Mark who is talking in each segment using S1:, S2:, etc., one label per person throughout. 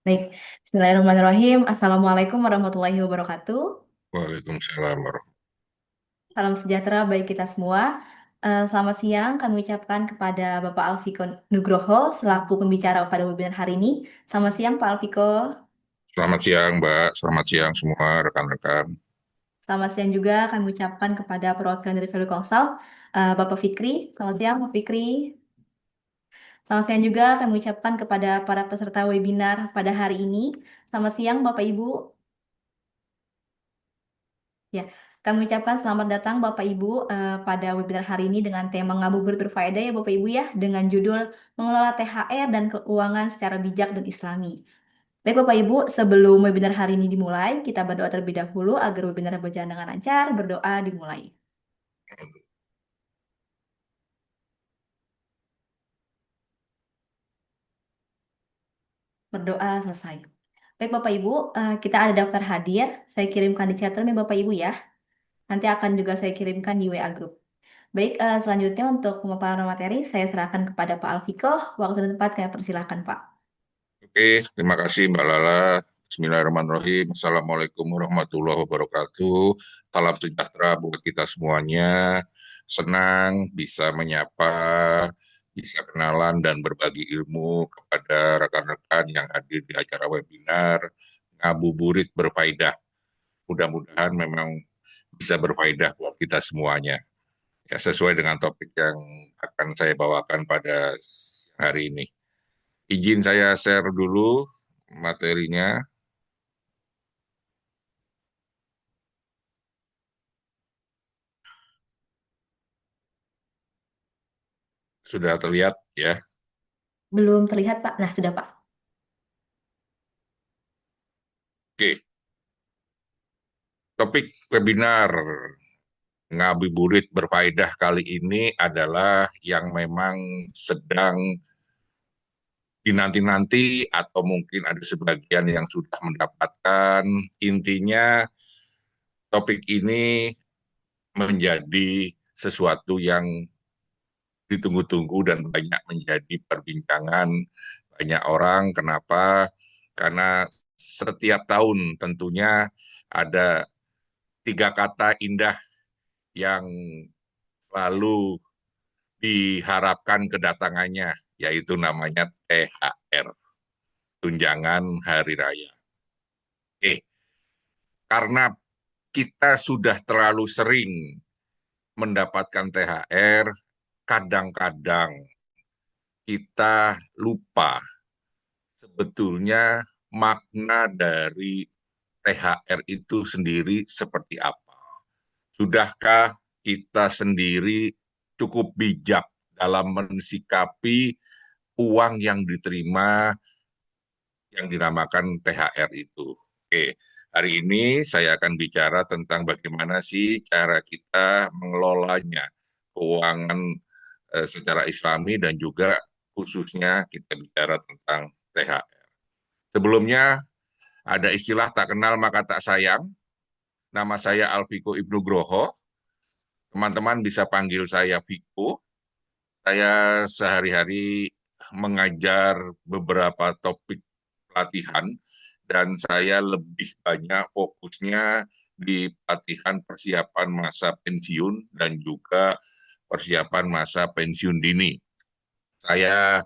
S1: Baik, Bismillahirrahmanirrahim. Assalamualaikum warahmatullahi wabarakatuh.
S2: Waalaikumsalam warahmatullahi.
S1: Salam sejahtera bagi kita semua. Selamat siang, kami ucapkan kepada Bapak Alviko Nugroho selaku pembicara pada webinar hari ini. Selamat siang, Pak Alviko.
S2: Selamat siang, Mbak. Selamat siang semua rekan-rekan.
S1: Selamat siang juga kami ucapkan kepada perwakilan dari Value Consult, Bapak Fikri. Selamat siang, Pak Fikri. Selamat siang juga kami ucapkan kepada para peserta webinar pada hari ini. Selamat siang, Bapak Ibu. Ya, kami ucapkan selamat datang Bapak Ibu pada webinar hari ini dengan tema ngabuburit berfaedah ya Bapak Ibu ya, dengan judul Mengelola THR dan Keuangan Secara Bijak dan Islami. Baik Bapak Ibu, sebelum webinar hari ini dimulai, kita berdoa terlebih dahulu agar webinar berjalan dengan lancar. Berdoa dimulai. Berdoa selesai. Baik Bapak Ibu, kita ada daftar hadir. Saya kirimkan di chat room ya Bapak Ibu ya. Nanti akan juga saya kirimkan di WA Group. Baik, selanjutnya untuk pemaparan materi saya serahkan kepada Pak Alfiko. Waktu dan tempat saya persilahkan Pak.
S2: Oke, terima kasih Mbak Lala. Bismillahirrahmanirrahim. Assalamualaikum warahmatullahi wabarakatuh. Salam sejahtera buat kita semuanya. Senang bisa menyapa, bisa kenalan dan berbagi ilmu kepada rekan-rekan yang hadir di acara webinar Ngabuburit Berfaedah. Mudah-mudahan memang bisa berfaedah buat kita semuanya. Ya, sesuai dengan topik yang akan saya bawakan pada hari ini. Izin saya share dulu materinya. Sudah terlihat ya.
S1: Belum terlihat Pak. Nah, sudah Pak.
S2: Oke, topik webinar ngabuburit berfaedah kali ini adalah yang memang sedang dinanti-nanti atau mungkin ada sebagian yang sudah mendapatkan. Intinya topik ini menjadi sesuatu yang ditunggu-tunggu dan banyak menjadi perbincangan banyak orang. Kenapa? Karena setiap tahun tentunya ada tiga kata indah yang lalu diharapkan kedatangannya, yaitu namanya THR, Tunjangan Hari Raya. Karena kita sudah terlalu sering mendapatkan THR, kadang-kadang kita lupa sebetulnya makna dari THR itu sendiri seperti apa. Sudahkah kita sendiri cukup bijak dalam mensikapi uang yang diterima yang dinamakan THR itu? Oke, hari ini saya akan bicara tentang bagaimana sih cara kita mengelolanya, keuangan secara Islami dan juga khususnya kita bicara tentang THR. Sebelumnya ada istilah tak kenal maka tak sayang. Nama saya Alviko Ibnu Groho. Teman-teman bisa panggil saya Viko. Saya sehari-hari mengajar beberapa topik pelatihan dan saya lebih banyak fokusnya di pelatihan persiapan masa pensiun dan juga persiapan masa pensiun dini. Saya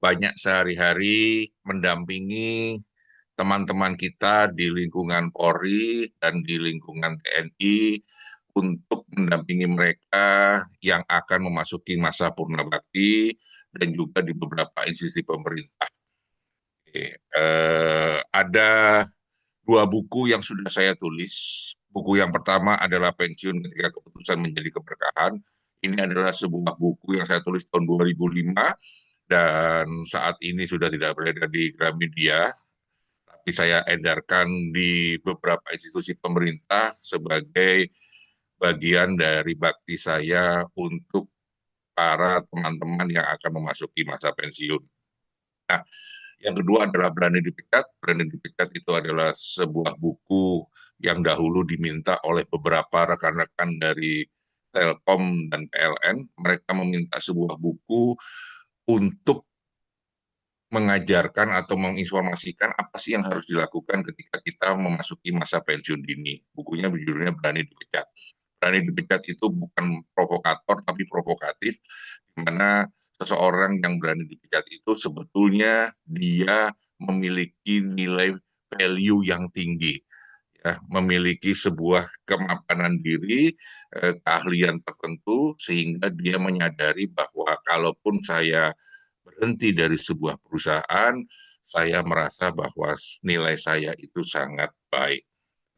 S2: banyak sehari-hari mendampingi teman-teman kita di lingkungan Polri dan di lingkungan TNI untuk mendampingi mereka yang akan memasuki masa purnabakti dan juga di beberapa institusi pemerintah. Ada dua buku yang sudah saya tulis. Buku yang pertama adalah Pensiun Ketika Keputusan Menjadi Keberkahan. Ini adalah sebuah buku yang saya tulis tahun 2005 dan saat ini sudah tidak beredar di Gramedia, tapi saya edarkan di beberapa institusi pemerintah sebagai bagian dari bakti saya untuk para teman-teman yang akan memasuki masa pensiun. Nah, yang kedua adalah Berani Dipecat. Berani Dipecat itu adalah sebuah buku yang dahulu diminta oleh beberapa rekan-rekan dari Telkom dan PLN. Mereka meminta sebuah buku untuk mengajarkan atau menginformasikan apa sih yang harus dilakukan ketika kita memasuki masa pensiun dini. Bukunya judulnya Berani Dipecat. Berani Dipecat itu bukan provokator tapi provokatif, di mana seseorang yang berani dipecat itu sebetulnya dia memiliki nilai value yang tinggi, ya, memiliki sebuah kemapanan diri, keahlian tertentu, sehingga dia menyadari bahwa kalaupun saya berhenti dari sebuah perusahaan, saya merasa bahwa nilai saya itu sangat baik.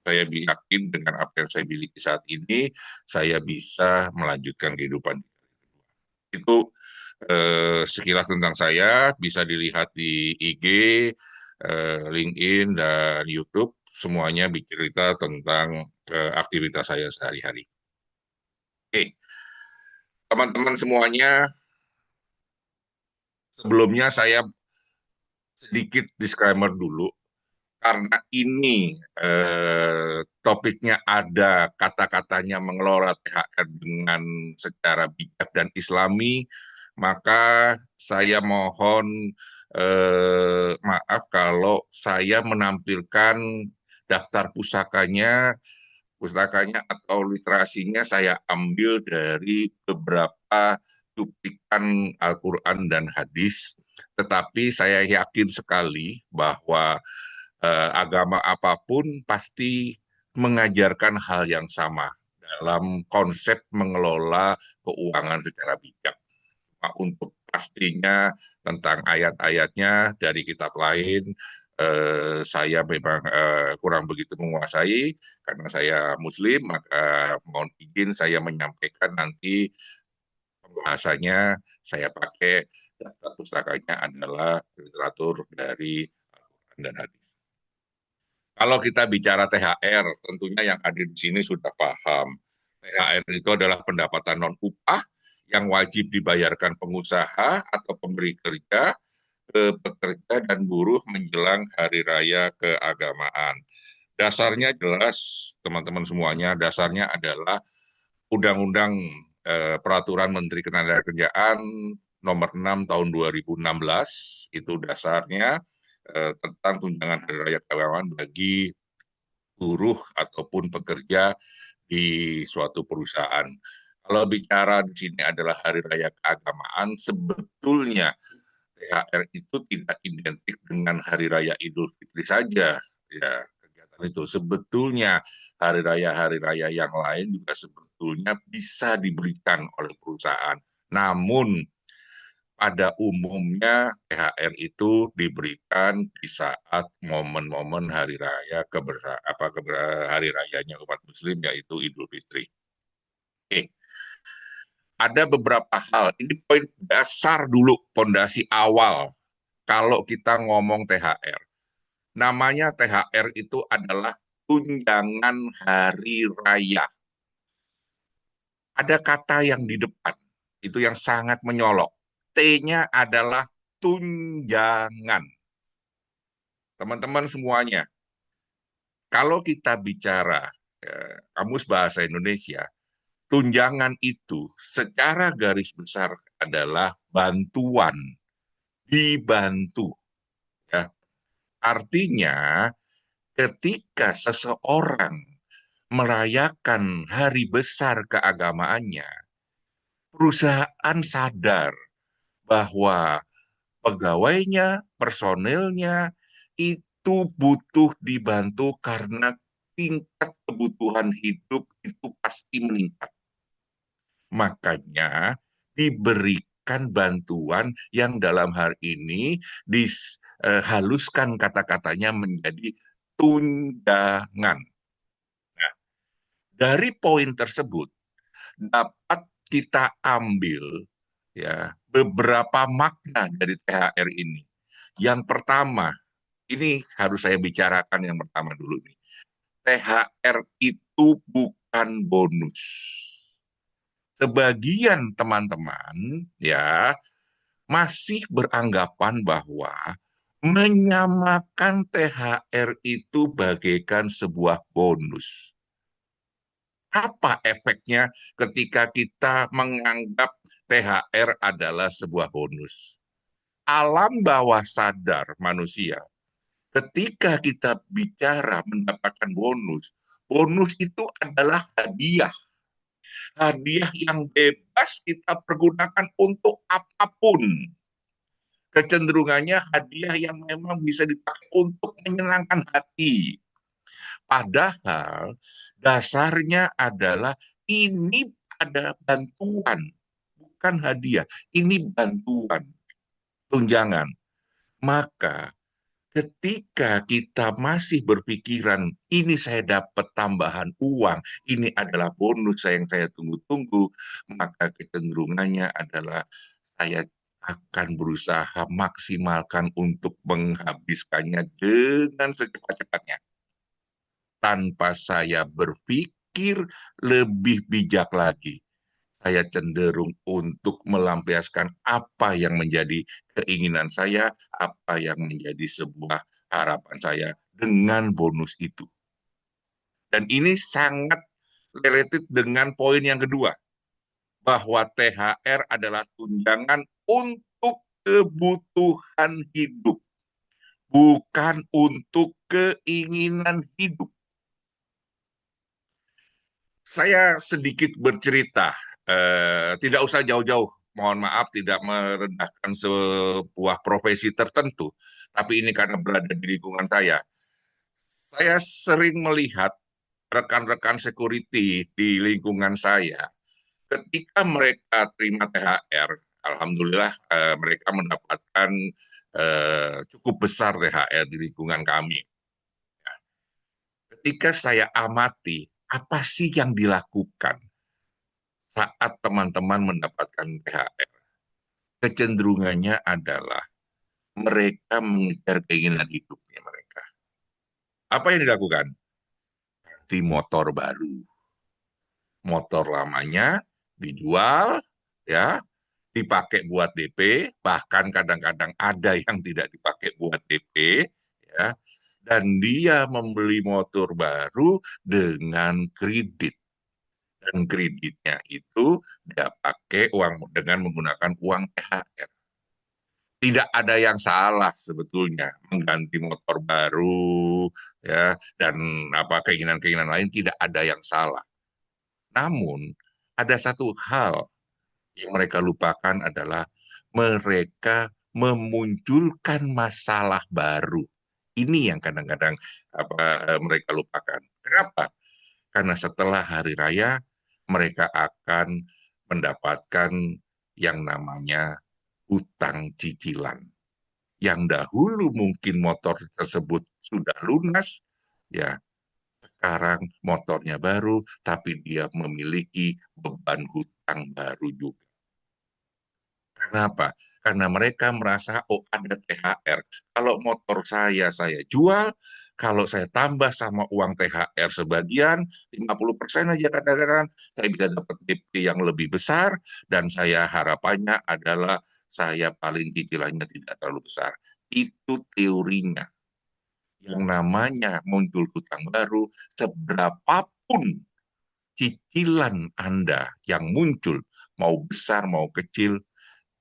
S2: Saya yakin dengan apa yang saya miliki saat ini, saya bisa melanjutkan kehidupan. Itu sekilas tentang saya, bisa dilihat di IG, LinkedIn, dan YouTube. Semuanya bercerita tentang aktivitas saya sehari-hari. Oke, teman-teman semuanya, sebelumnya saya sedikit disclaimer dulu. Karena ini topiknya ada kata-katanya mengelola THR dengan secara bijak dan Islami, maka saya mohon maaf kalau saya menampilkan daftar pustakanya atau literasinya saya ambil dari beberapa cuplikan Al-Quran dan hadis, tetapi saya yakin sekali bahwa agama apapun pasti mengajarkan hal yang sama dalam konsep mengelola keuangan secara bijak. Untuk pastinya tentang ayat-ayatnya dari kitab lain, saya memang kurang begitu menguasai karena saya Muslim, maka mohon izin saya menyampaikan nanti pembahasannya saya pakai daftar pustakanya adalah literatur dari Al-Quran dan hadis. Kalau kita bicara THR, tentunya yang hadir di sini sudah paham. THR itu adalah pendapatan non-upah yang wajib dibayarkan pengusaha atau pemberi kerja ke pekerja dan buruh menjelang hari raya keagamaan. Dasarnya jelas, teman-teman semuanya, dasarnya adalah Undang-Undang Peraturan Menteri Ketenagakerjaan nomor 6 tahun 2016, itu dasarnya tentang tunjangan hari raya keagamaan bagi buruh ataupun pekerja di suatu perusahaan. Kalau bicara di sini adalah hari raya keagamaan, sebetulnya THR itu tidak identik dengan hari raya Idul Fitri saja. Ya, kegiatan itu sebetulnya hari raya yang lain juga sebetulnya bisa diberikan oleh perusahaan. Namun pada umumnya THR itu diberikan di saat momen-momen hari raya hari rayanya umat Muslim yaitu Idul Fitri. Oke, ada beberapa hal. Ini poin dasar dulu, pondasi awal kalau kita ngomong THR. Namanya THR itu adalah tunjangan hari raya. Ada kata yang di depan, itu yang sangat menyolok. T-nya adalah tunjangan. Teman-teman semuanya, kalau kita bicara kamus bahasa Indonesia, tunjangan itu secara garis besar adalah bantuan, dibantu. Ya. Artinya, ketika seseorang merayakan hari besar keagamaannya, perusahaan sadar bahwa pegawainya, personelnya itu butuh dibantu karena tingkat kebutuhan hidup itu pasti meningkat. Makanya diberikan bantuan yang dalam hal ini dihaluskan kata-katanya menjadi tunjangan. Nah, dari poin tersebut dapat kita ambil ya beberapa makna dari THR ini. Yang pertama, ini harus saya bicarakan yang pertama dulu nih. THR itu bukan bonus. Sebagian teman-teman ya masih beranggapan bahwa menyamakan THR itu bagaikan sebuah bonus. Apa efeknya ketika kita menganggap THR adalah sebuah bonus? alam bawah sadar manusia, ketika kita bicara mendapatkan bonus, bonus itu adalah hadiah. Hadiah yang bebas kita pergunakan untuk apapun. Kecenderungannya hadiah yang memang bisa dipakai untuk menyenangkan hati. Padahal dasarnya adalah ini ada bantuan, bukan hadiah. Ini bantuan, tunjangan. Maka ketika kita masih berpikiran, ini saya dapat tambahan uang, ini adalah bonus yang saya tunggu-tunggu, maka kecenderungannya adalah saya akan berusaha maksimalkan untuk menghabiskannya dengan secepat-cepatnya. Tanpa saya berpikir lebih bijak lagi. Saya cenderung untuk melampiaskan apa yang menjadi keinginan saya, apa yang menjadi sebuah harapan saya dengan bonus itu. Dan ini sangat related dengan poin yang kedua, bahwa THR adalah tunjangan untuk kebutuhan hidup, bukan untuk keinginan hidup. Saya sedikit bercerita, tidak usah jauh-jauh, mohon maaf tidak merendahkan sebuah profesi tertentu, tapi ini karena berada di lingkungan saya. Saya sering melihat rekan-rekan security di lingkungan saya, ketika mereka terima THR, alhamdulillah mereka mendapatkan cukup besar THR di lingkungan kami. Ketika saya amati, apa sih yang dilakukan saat teman-teman mendapatkan THR? Kecenderungannya adalah mereka mengejar keinginan hidupnya mereka. Apa yang dilakukan? Di motor baru. Motor lamanya dijual, ya, dipakai buat DP, bahkan kadang-kadang ada yang tidak dipakai buat DP, ya, dan dia membeli motor baru dengan kredit. Dan kreditnya itu dia pakai uang dengan menggunakan uang THR. Tidak ada yang salah sebetulnya mengganti motor baru, ya, dan apa keinginan-keinginan lain, tidak ada yang salah. Namun ada satu hal yang mereka lupakan adalah mereka memunculkan masalah baru. Ini yang kadang-kadang mereka lupakan. Kenapa? Karena setelah hari raya mereka akan mendapatkan yang namanya hutang cicilan. Yang dahulu mungkin motor tersebut sudah lunas, ya sekarang motornya baru, tapi dia memiliki beban hutang baru juga. Kenapa? Karena mereka merasa, oh ada THR. Kalau motor saya jual, kalau saya tambah sama uang THR sebagian, 50% aja kadang-kadang, saya bisa dapat DP yang lebih besar, dan saya harapannya adalah saya paling cicilannya tidak terlalu besar. Itu teorinya. Yang namanya muncul hutang baru, seberapapun cicilan Anda yang muncul, mau besar mau kecil,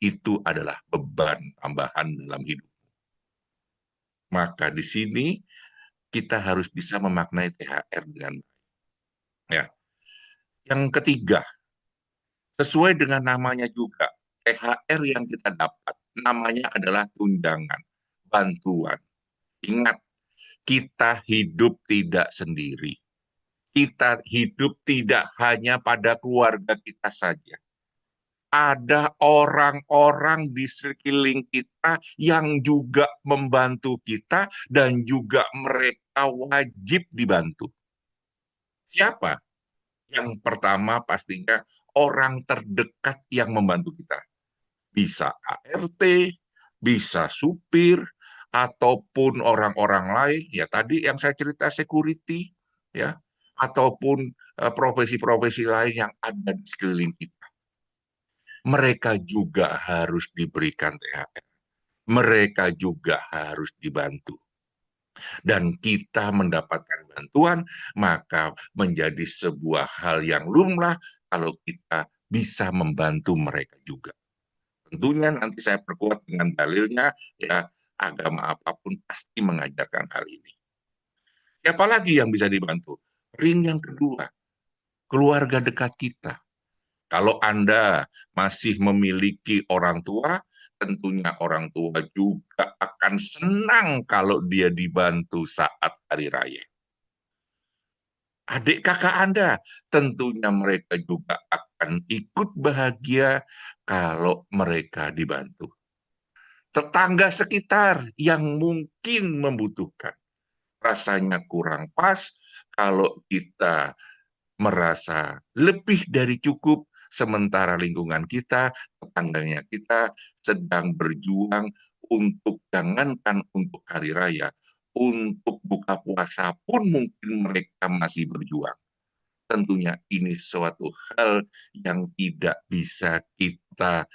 S2: itu adalah beban tambahan dalam hidup. Maka di sini kita harus bisa memaknai THR dengan baik. Ya. Yang ketiga, sesuai dengan namanya juga, THR yang kita dapat namanya adalah tunjangan, bantuan. Ingat, kita hidup tidak sendiri. Kita hidup tidak hanya pada keluarga kita saja. Ada orang-orang di sekeliling kita yang juga membantu kita dan juga mereka wajib dibantu. Siapa? Yang pertama pastinya orang terdekat yang membantu kita. Bisa ART, bisa supir, ataupun orang-orang lain, ya tadi yang saya cerita security, ya, ataupun profesi-profesi lain yang ada di sekeliling kita. Mereka juga harus diberikan THR. Mereka juga harus dibantu. Dan kita mendapatkan bantuan, maka menjadi sebuah hal yang lumrah kalau kita bisa membantu mereka juga. Tentunya nanti saya perkuat dengan dalilnya, ya agama apapun pasti mengajarkan hal ini. Siapa lagi yang bisa dibantu? Ring yang kedua, keluarga dekat kita. Kalau Anda masih memiliki orang tua, tentunya orang tua juga akan senang kalau dia dibantu saat hari raya. Adik kakak Anda, tentunya mereka juga akan ikut bahagia kalau mereka dibantu. Tetangga sekitar yang mungkin membutuhkan, rasanya kurang pas kalau kita merasa lebih dari cukup, sementara lingkungan kita, tetangganya kita sedang berjuang untuk, jangankan untuk hari raya, untuk buka puasa pun mungkin mereka masih berjuang. Tentunya ini suatu hal yang tidak bisa kita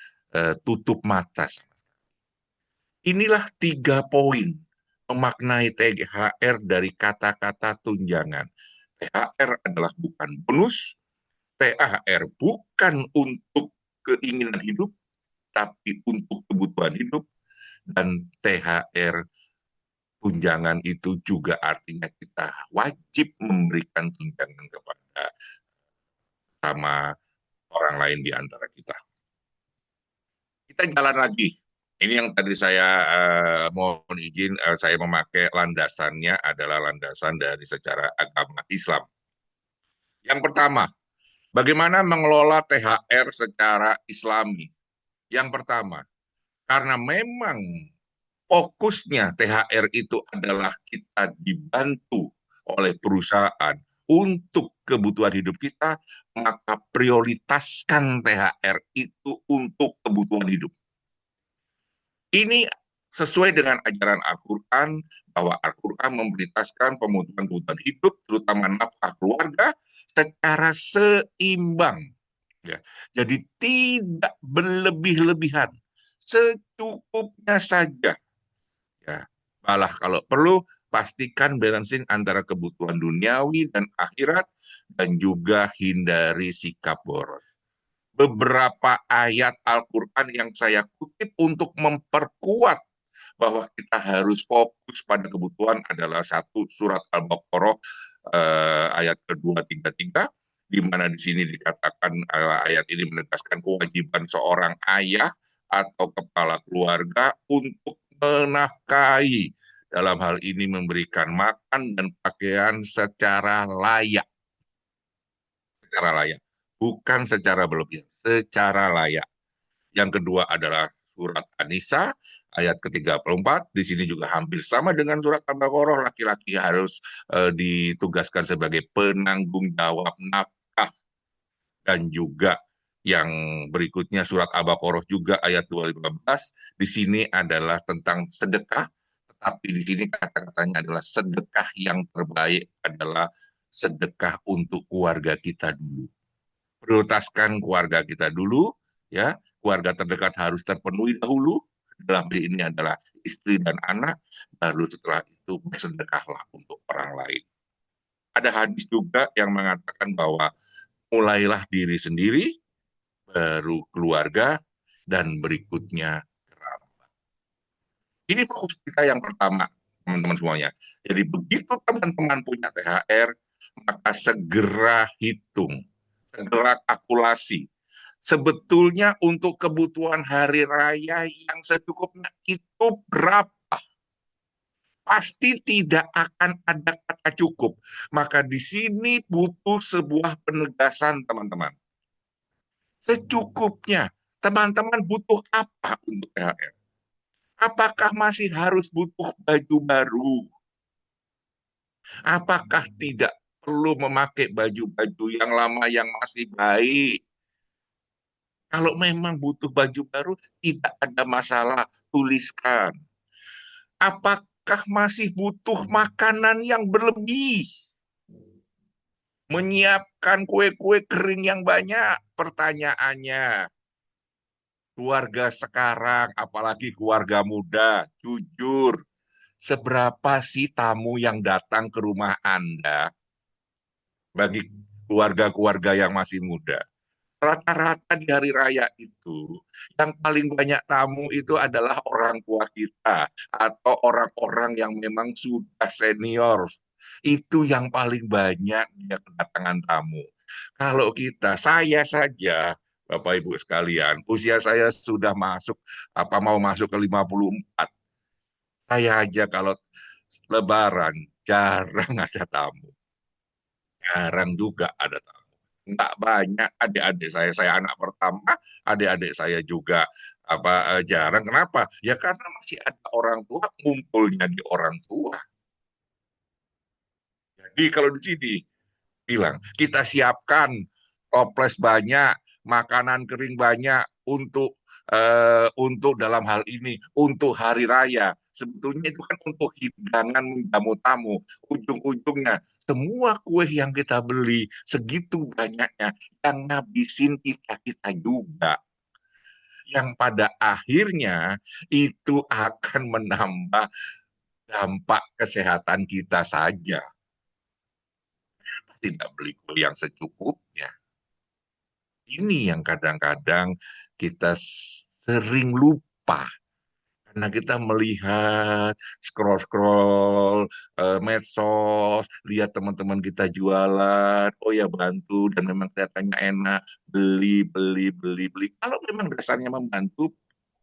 S2: tutup mata. Inilah 3 poin memaknai THR dari kata-kata tunjangan. THR adalah bukan bonus, THR bukan untuk keinginan hidup, tapi untuk kebutuhan hidup. Dan THR tunjangan itu juga artinya kita wajib memberikan tunjangan kepada sama orang lain di antara kita. Kita jalan lagi. Ini yang tadi saya mohon izin, saya memakai landasannya adalah landasan dari secara agama Islam. Yang pertama, bagaimana mengelola THR secara Islami? Yang pertama, karena memang fokusnya THR itu adalah kita dibantu oleh perusahaan untuk kebutuhan hidup kita, maka prioritaskan THR itu untuk kebutuhan hidup. Ini sesuai dengan ajaran Al-Quran, bahwa Al-Quran memprioritaskan pemenuhan kebutuhan hidup, terutama nafkah keluarga, secara seimbang. Ya. Jadi tidak berlebih-lebihan, secukupnya saja. Ya. Malah kalau perlu, pastikan balancing antara kebutuhan duniawi dan akhirat, dan juga hindari sikap boros. Beberapa ayat Al-Quran yang saya kutip untuk memperkuat bahwa kita harus fokus pada kebutuhan adalah satu, surat Al-Baqarah ayat ke-233, di mana di sini dikatakan ayat ini menegaskan kewajiban seorang ayah atau kepala keluarga untuk menafkahi, dalam hal ini memberikan makan dan pakaian secara layak, bukan secara berlebihan, secara layak. Yang kedua adalah surat An-Nisa ayat ke-34. Di sini juga hampir sama dengan surat Al-Baqarah, laki-laki harus ditugaskan sebagai penanggung jawab nafkah. Dan juga yang berikutnya surat Al-Baqarah juga ayat 215, di sini adalah tentang sedekah, tetapi di sini kata-katanya adalah sedekah yang terbaik adalah sedekah untuk keluarga kita dulu. Prioritaskan keluarga kita dulu, ya, keluarga terdekat harus terpenuhi dahulu, dalam hal ini adalah istri dan anak, baru setelah itu bersedekahlah untuk orang lain. Ada hadis juga yang mengatakan bahwa mulailah diri sendiri, baru keluarga, dan berikutnya kerabat. Ini fokus kita yang pertama, teman-teman semuanya. Jadi begitu teman-teman punya THR, maka segera hitung, segera kalkulasi. Sebetulnya untuk kebutuhan hari raya yang secukupnya itu berapa? Pasti tidak akan ada kata cukup. Maka di sini butuh sebuah penegasan, teman-teman. Secukupnya. Teman-teman butuh apa untuk THR? Apakah masih harus butuh baju baru? Apakah tidak perlu memakai baju-baju yang lama yang masih baik? Kalau memang butuh baju baru, tidak ada masalah, tuliskan. Apakah masih butuh makanan yang berlebih? Menyiapkan kue-kue kering yang banyak? Pertanyaannya, keluarga sekarang, apalagi keluarga muda, jujur, seberapa sih tamu yang datang ke rumah Anda bagi keluarga-keluarga yang masih muda? Rata-rata di hari raya itu, yang paling banyak tamu itu adalah orang tua kita atau orang-orang yang memang sudah senior. Itu yang paling banyak dia kedatangan tamu. Kalau kita, saya saja, Bapak Ibu sekalian, usia saya sudah masuk, mau masuk ke 54. Saya aja kalau lebaran jarang ada tamu. Jarang juga ada tamu. Nggak banyak adik-adik saya anak pertama, adik-adik saya juga jarang. Kenapa? Ya karena masih ada orang tua, ngumpulnya di orang tua. Jadi kalau di sini bilang kita siapkan toples banyak, makanan kering banyak untuk dalam hal ini untuk hari raya. Sebetulnya itu kan untuk hidangan menjamu tamu. Ujung-ujungnya semua kue yang kita beli segitu banyaknya yang ngabisin kita-kita juga. Yang pada akhirnya itu akan menambah dampak kesehatan kita saja. Tidak beli kue yang secukupnya. Ini yang kadang-kadang kita sering lupa karena kita melihat scroll-scroll medsos, lihat teman-teman kita jualan, oh ya bantu dan memang kelihatannya enak, beli beli beli beli. Kalau memang dasarnya membantu,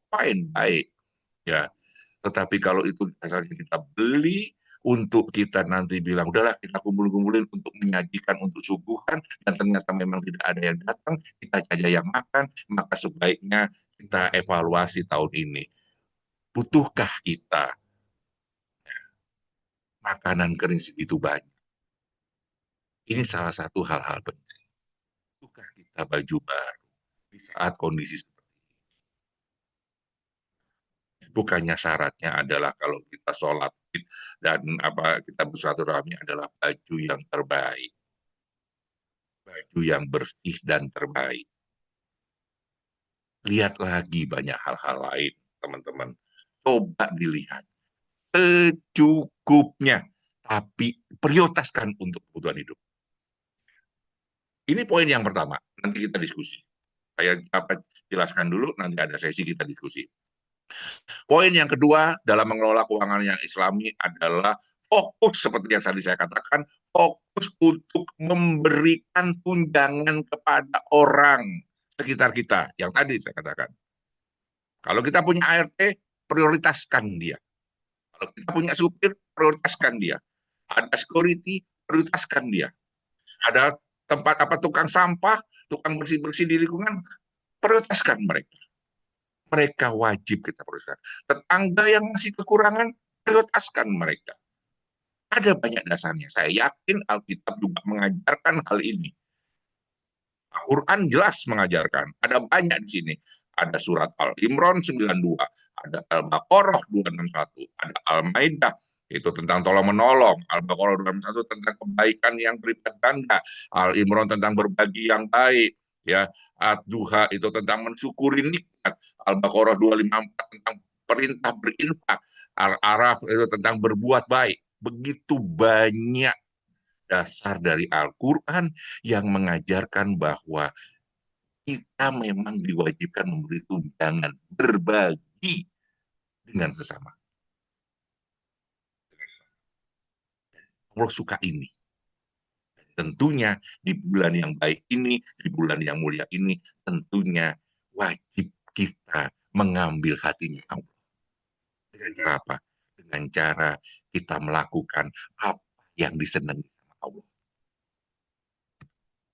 S2: fine baik ya. Tetapi kalau itu dasarnya kita beli untuk kita nanti bilang, udahlah kita kumpul-kumpulin untuk menyajikan, untuk suguhan, dan ternyata memang tidak ada yang datang, kita saja yang makan, maka sebaiknya kita evaluasi tahun ini. Butuhkah kita makanan kering segitu banyak? Ini salah satu hal-hal penting. Butuhkah kita baju baru di saat kondisi seperti ini? Bukannya syaratnya adalah kalau kita sholat dan kita bersilaturahmi adalah baju yang terbaik, baju yang bersih dan terbaik. Lihat lagi banyak hal-hal lain, teman-teman. Coba dilihat secukupnya, tapi prioritaskan untuk kebutuhan hidup. Ini poin yang pertama. Nanti kita diskusi. Saya jelaskan dulu, nanti ada sesi kita diskusi. Poin yang kedua dalam mengelola keuangan yang islami adalah fokus seperti yang tadi saya katakan, fokus untuk memberikan tunjangan kepada orang sekitar kita. Yang tadi saya katakan. Kalau kita punya ART, prioritaskan dia. Kalau kita punya supir, prioritaskan dia. Ada security, prioritaskan dia. Ada tempat tukang sampah, tukang bersih-bersih di lingkungan, prioritaskan mereka. Mereka wajib kita prioritaskan. Tetangga yang masih kekurangan, prioritaskan mereka. Ada banyak dasarnya. Saya yakin Alkitab juga mengajarkan hal ini. Al-Quran jelas mengajarkan. Ada banyak di sini. Ada surat Al-Imran 92, ada Al-Baqarah 261, ada Al-Maidah itu tentang tolong menolong, Al-Baqarah 261 tentang kebaikan yang berlipat ganda, Al-Imran tentang berbagi yang baik, ya, Ad-Duha itu tentang mensyukuri nikmat, Al-Baqarah 254 tentang perintah berinfak, Al-Araf itu tentang berbuat baik. Begitu banyak dasar dari Al-Quran yang mengajarkan bahwa kita memang diwajibkan memberi tunjangan, berbagi dengan sesama. Allah suka ini. Tentunya di bulan yang baik ini, di bulan yang mulia ini, tentunya wajib kita mengambil hatinya Allah. Dengan cara apa? Dengan cara kita melakukan apa yang disenangi sama Allah.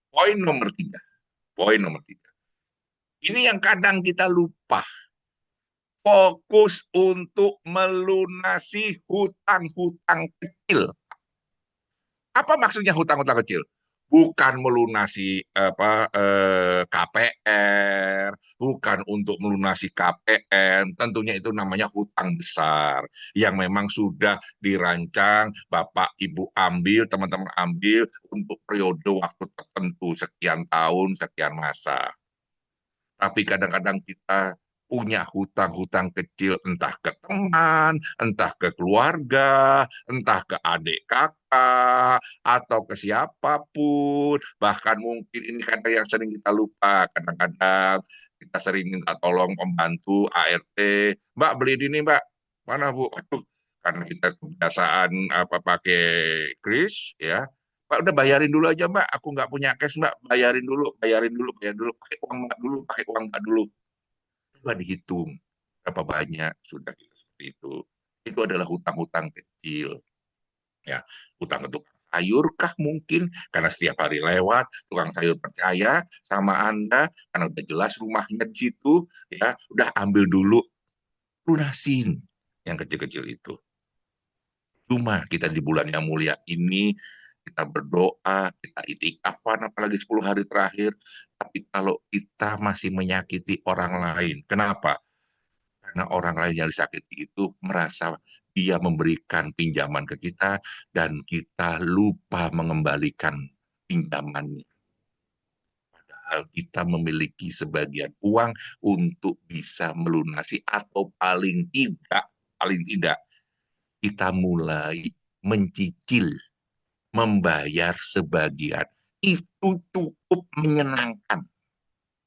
S2: Poin nomor tiga. Poin nomor tiga. Ini yang kadang kita lupa. Fokus untuk melunasi hutang-hutang kecil. Apa maksudnya hutang-hutang kecil? Bukan melunasi KPR, bukan untuk melunasi KPN, tentunya itu namanya hutang besar yang memang sudah dirancang Bapak Ibu ambil, teman-teman ambil untuk periode waktu tertentu sekian tahun, sekian masa. Tapi kadang-kadang kita punya hutang-hutang kecil entah ke teman, entah ke keluarga, entah ke adik kakak, atau ke siapapun. Bahkan mungkin ini kadang yang sering kita lupa. Kadang-kadang kita sering minta tolong pembantu ART, Mbak beli ini Mbak, mana Bu? Aduh, karena kita kebiasaan apa pakai kris ya. Mbak udah bayarin dulu aja Mbak, aku nggak punya cash Mbak, bayarin dulu, bayarin dulu, bayarin dulu, pakai uang Mbak dulu, pakai uang Mbak dulu. Coba dihitung berapa banyak sudah kita seperti itu. Itu adalah hutang-hutang kecil. Ya, hutang ke tukang sayur kah mungkin karena setiap hari lewat tukang sayur percaya sama Anda karena udah jelas rumahnya di situ ya, udah ambil dulu, lunasin yang kecil-kecil itu. Cuma kita di bulan yang mulia ini, kita berdoa, kita itikafan, apalagi 10 hari terakhir. Tapi kalau kita masih menyakiti orang lain, kenapa? Karena orang lain yang disakiti itu merasa dia memberikan pinjaman ke kita dan kita lupa mengembalikan pinjamannya. Padahal kita memiliki sebagian uang untuk bisa melunasi atau paling tidak kita mulai mencicil, membayar sebagian. Itu cukup menyenangkan.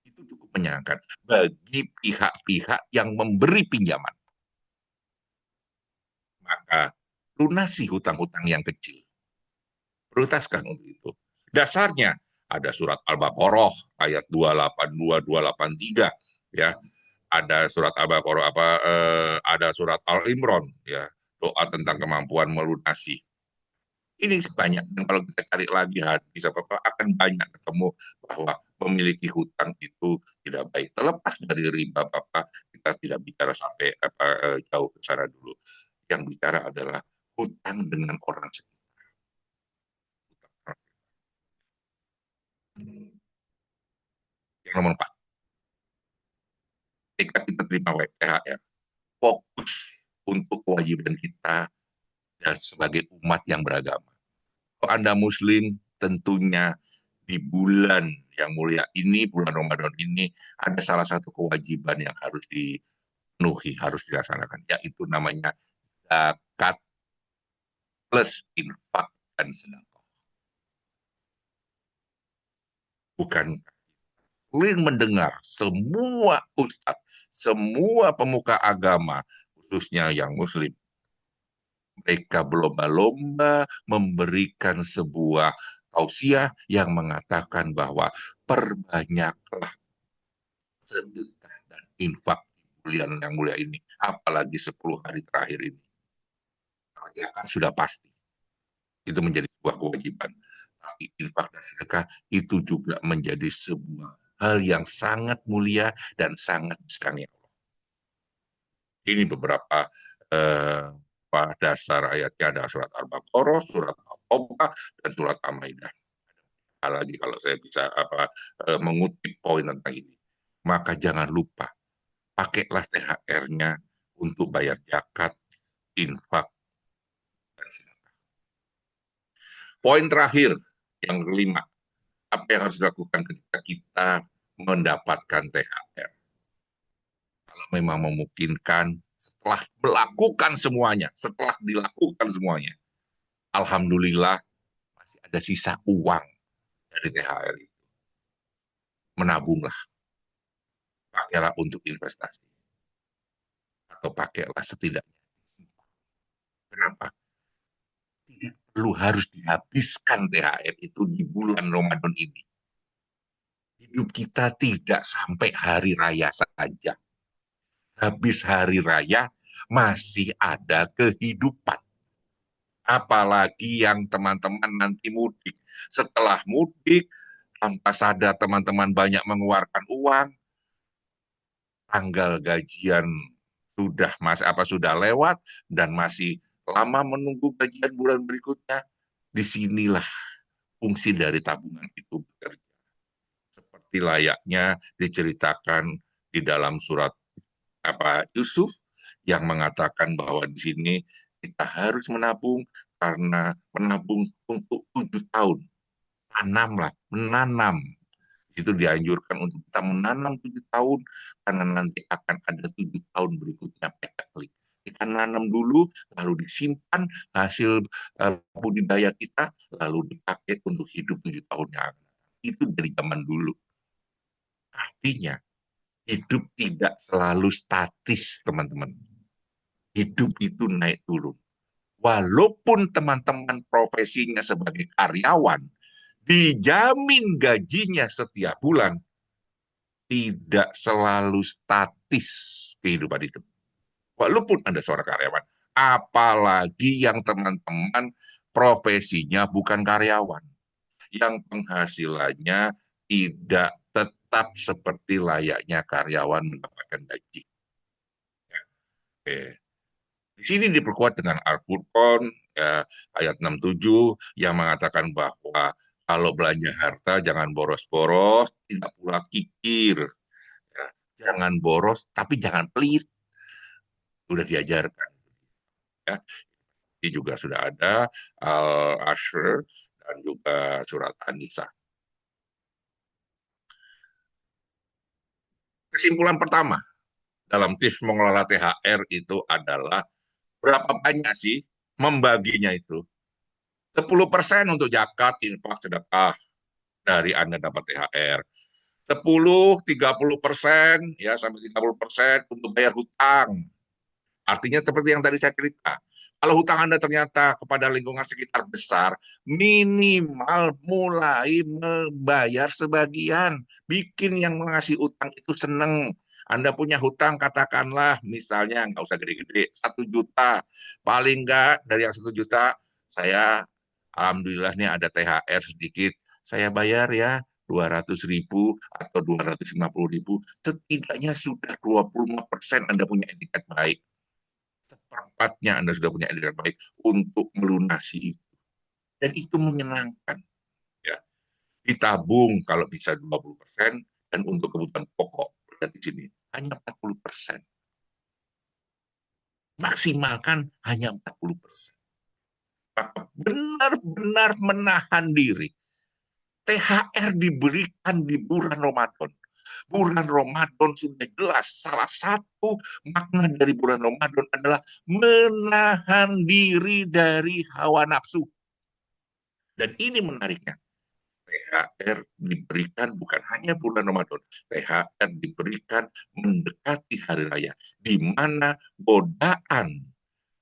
S2: Itu cukup menyenangkan bagi pihak-pihak yang memberi pinjaman. Maka lunasi hutang-hutang yang kecil. Prioritaskan untuk itu. Dasarnya ada surat Al-Baqarah ayat 282 283 ya. Ada surat Al-Baqarah ada surat Al-Imran ya, doa tentang kemampuan melunasi. Ini banyak, dan kalau kita cari lagi hadis apa akan banyak ketemu bahwa memiliki hutang itu tidak baik. Terlepas dari riba Bapak, kita tidak bicara sampai jauh ke sana dulu. Yang bicara adalah hutang dengan orang sekitar. Yang nomor 4, ketika kita terima THR, fokus untuk kewajiban kita dan sebagai umat yang beragama. Kalau Anda Muslim, tentunya di bulan yang mulia ini, bulan Ramadan ini, ada salah satu kewajiban yang harus dipenuhi, harus dilaksanakan, yaitu namanya zakat plus infak dan sedekah. Bukan sering mendengar semua ustadz, semua pemuka agama, khususnya yang Muslim, mereka berlomba-lomba memberikan sebuah tausiah yang mengatakan bahwa perbanyaklah sedekah dan infak di bulan yang mulia ini, apalagi 10 hari terakhir ini. Kan sudah pasti, itu menjadi sebuah kewajiban. Tapi infak dan sedekah itu juga menjadi sebuah hal yang sangat mulia dan sangat disegani Allah. Ini beberapa eh, dasar ayatnya, ada surat Al-Baqarah, surat Al-Taubah, dan surat Al-Maidah. Lagi kalau saya bisa mengutip poin tentang ini. Maka jangan lupa, pakailah THR-nya untuk bayar zakat, infak, dan sedekah. Poin terakhir, yang kelima, apa yang harus dilakukan ketika kita mendapatkan THR? Kalau memang memungkinkan, setelah melakukan semuanya, setelah dilakukan semuanya, alhamdulillah masih ada sisa uang dari THR itu. Menabunglah, pakailah untuk investasi, atau pakailah setidaknya. Kenapa? Tidak perlu harus dihabiskan THR itu di bulan Ramadan ini. Hidup kita tidak sampai hari raya saja. Habis hari raya masih ada kehidupan. Apalagi yang teman-teman nanti mudik. Setelah mudik, tanpa sadar teman-teman banyak mengeluarkan uang, tanggal gajian sudah lewat dan masih lama menunggu gajian bulan berikutnya. Disinilah fungsi dari tabungan itu bekerja. Seperti layaknya diceritakan di dalam surat Yusuf yang mengatakan bahwa di sini kita harus menabung karena menabung untuk 7 tahun. Tanamlah, menanam. Itu dianjurkan untuk kita menanam 7 tahun, karena nanti akan ada 7 tahun berikutnya payback. Kita nanam dulu, lalu disimpan hasil budidaya kita, lalu dipakai untuk hidup 7 tahun yang akan datang. Itu dari zaman dulu. Artinya, hidup tidak selalu statis, teman-teman. Hidup itu naik turun. Walaupun teman-teman profesinya sebagai karyawan, dijamin gajinya setiap bulan, tidak selalu statis kehidupan itu. Walaupun Anda seorang karyawan, apalagi yang teman-teman profesinya bukan karyawan, yang penghasilannya tidak tetap seperti layaknya karyawan mendapatkan gaji. Oke. Di sini diperkuat dengan Al-Furqan ya, ayat 67 yang mengatakan bahwa kalau belanja harta jangan boros-boros, tidak pula kikir. Ya. Jangan boros, tapi jangan pelit. Sudah diajarkan. Ya. Ini juga sudah ada Al-Ashr dan juga surat An-Nisa. Kesimpulan pertama dalam tips mengelola THR itu adalah berapa banyak sih membaginya itu. 10% untuk zakat, infak, sedekah dari Anda dapat THR. 10-30% ya sampai 30% untuk bayar hutang. Artinya seperti yang tadi saya cerita. Kalau hutang Anda ternyata kepada lingkungan sekitar besar, minimal mulai membayar sebagian. Bikin yang mengasih hutang itu seneng. Anda punya hutang katakanlah misalnya nggak usah gede-gede 1 juta, paling nggak dari yang 1 juta saya alhamdulillah nih ada THR sedikit, saya bayar ya 200.000 atau 250.000, setidaknya sudah 25% Anda punya etikat baik, seperempatnya Anda sudah punya etikat baik untuk melunasi itu. Dan itu menyenangkan. Ya. Ditabung kalau bisa 20% dan untuk kebutuhan pokok. Lihat di sini, hanya 40%. Maksimalkan hanya 40%. Benar-benar menahan diri. THR diberikan di bulan Ramadan. Bulan Ramadan sudah jelas salah satu makna dari bulan Ramadan adalah menahan diri dari hawa nafsu. Dan ini menariknya. THR diberikan bukan hanya bulan Ramadan. THR diberikan mendekati hari raya. Di mana godaan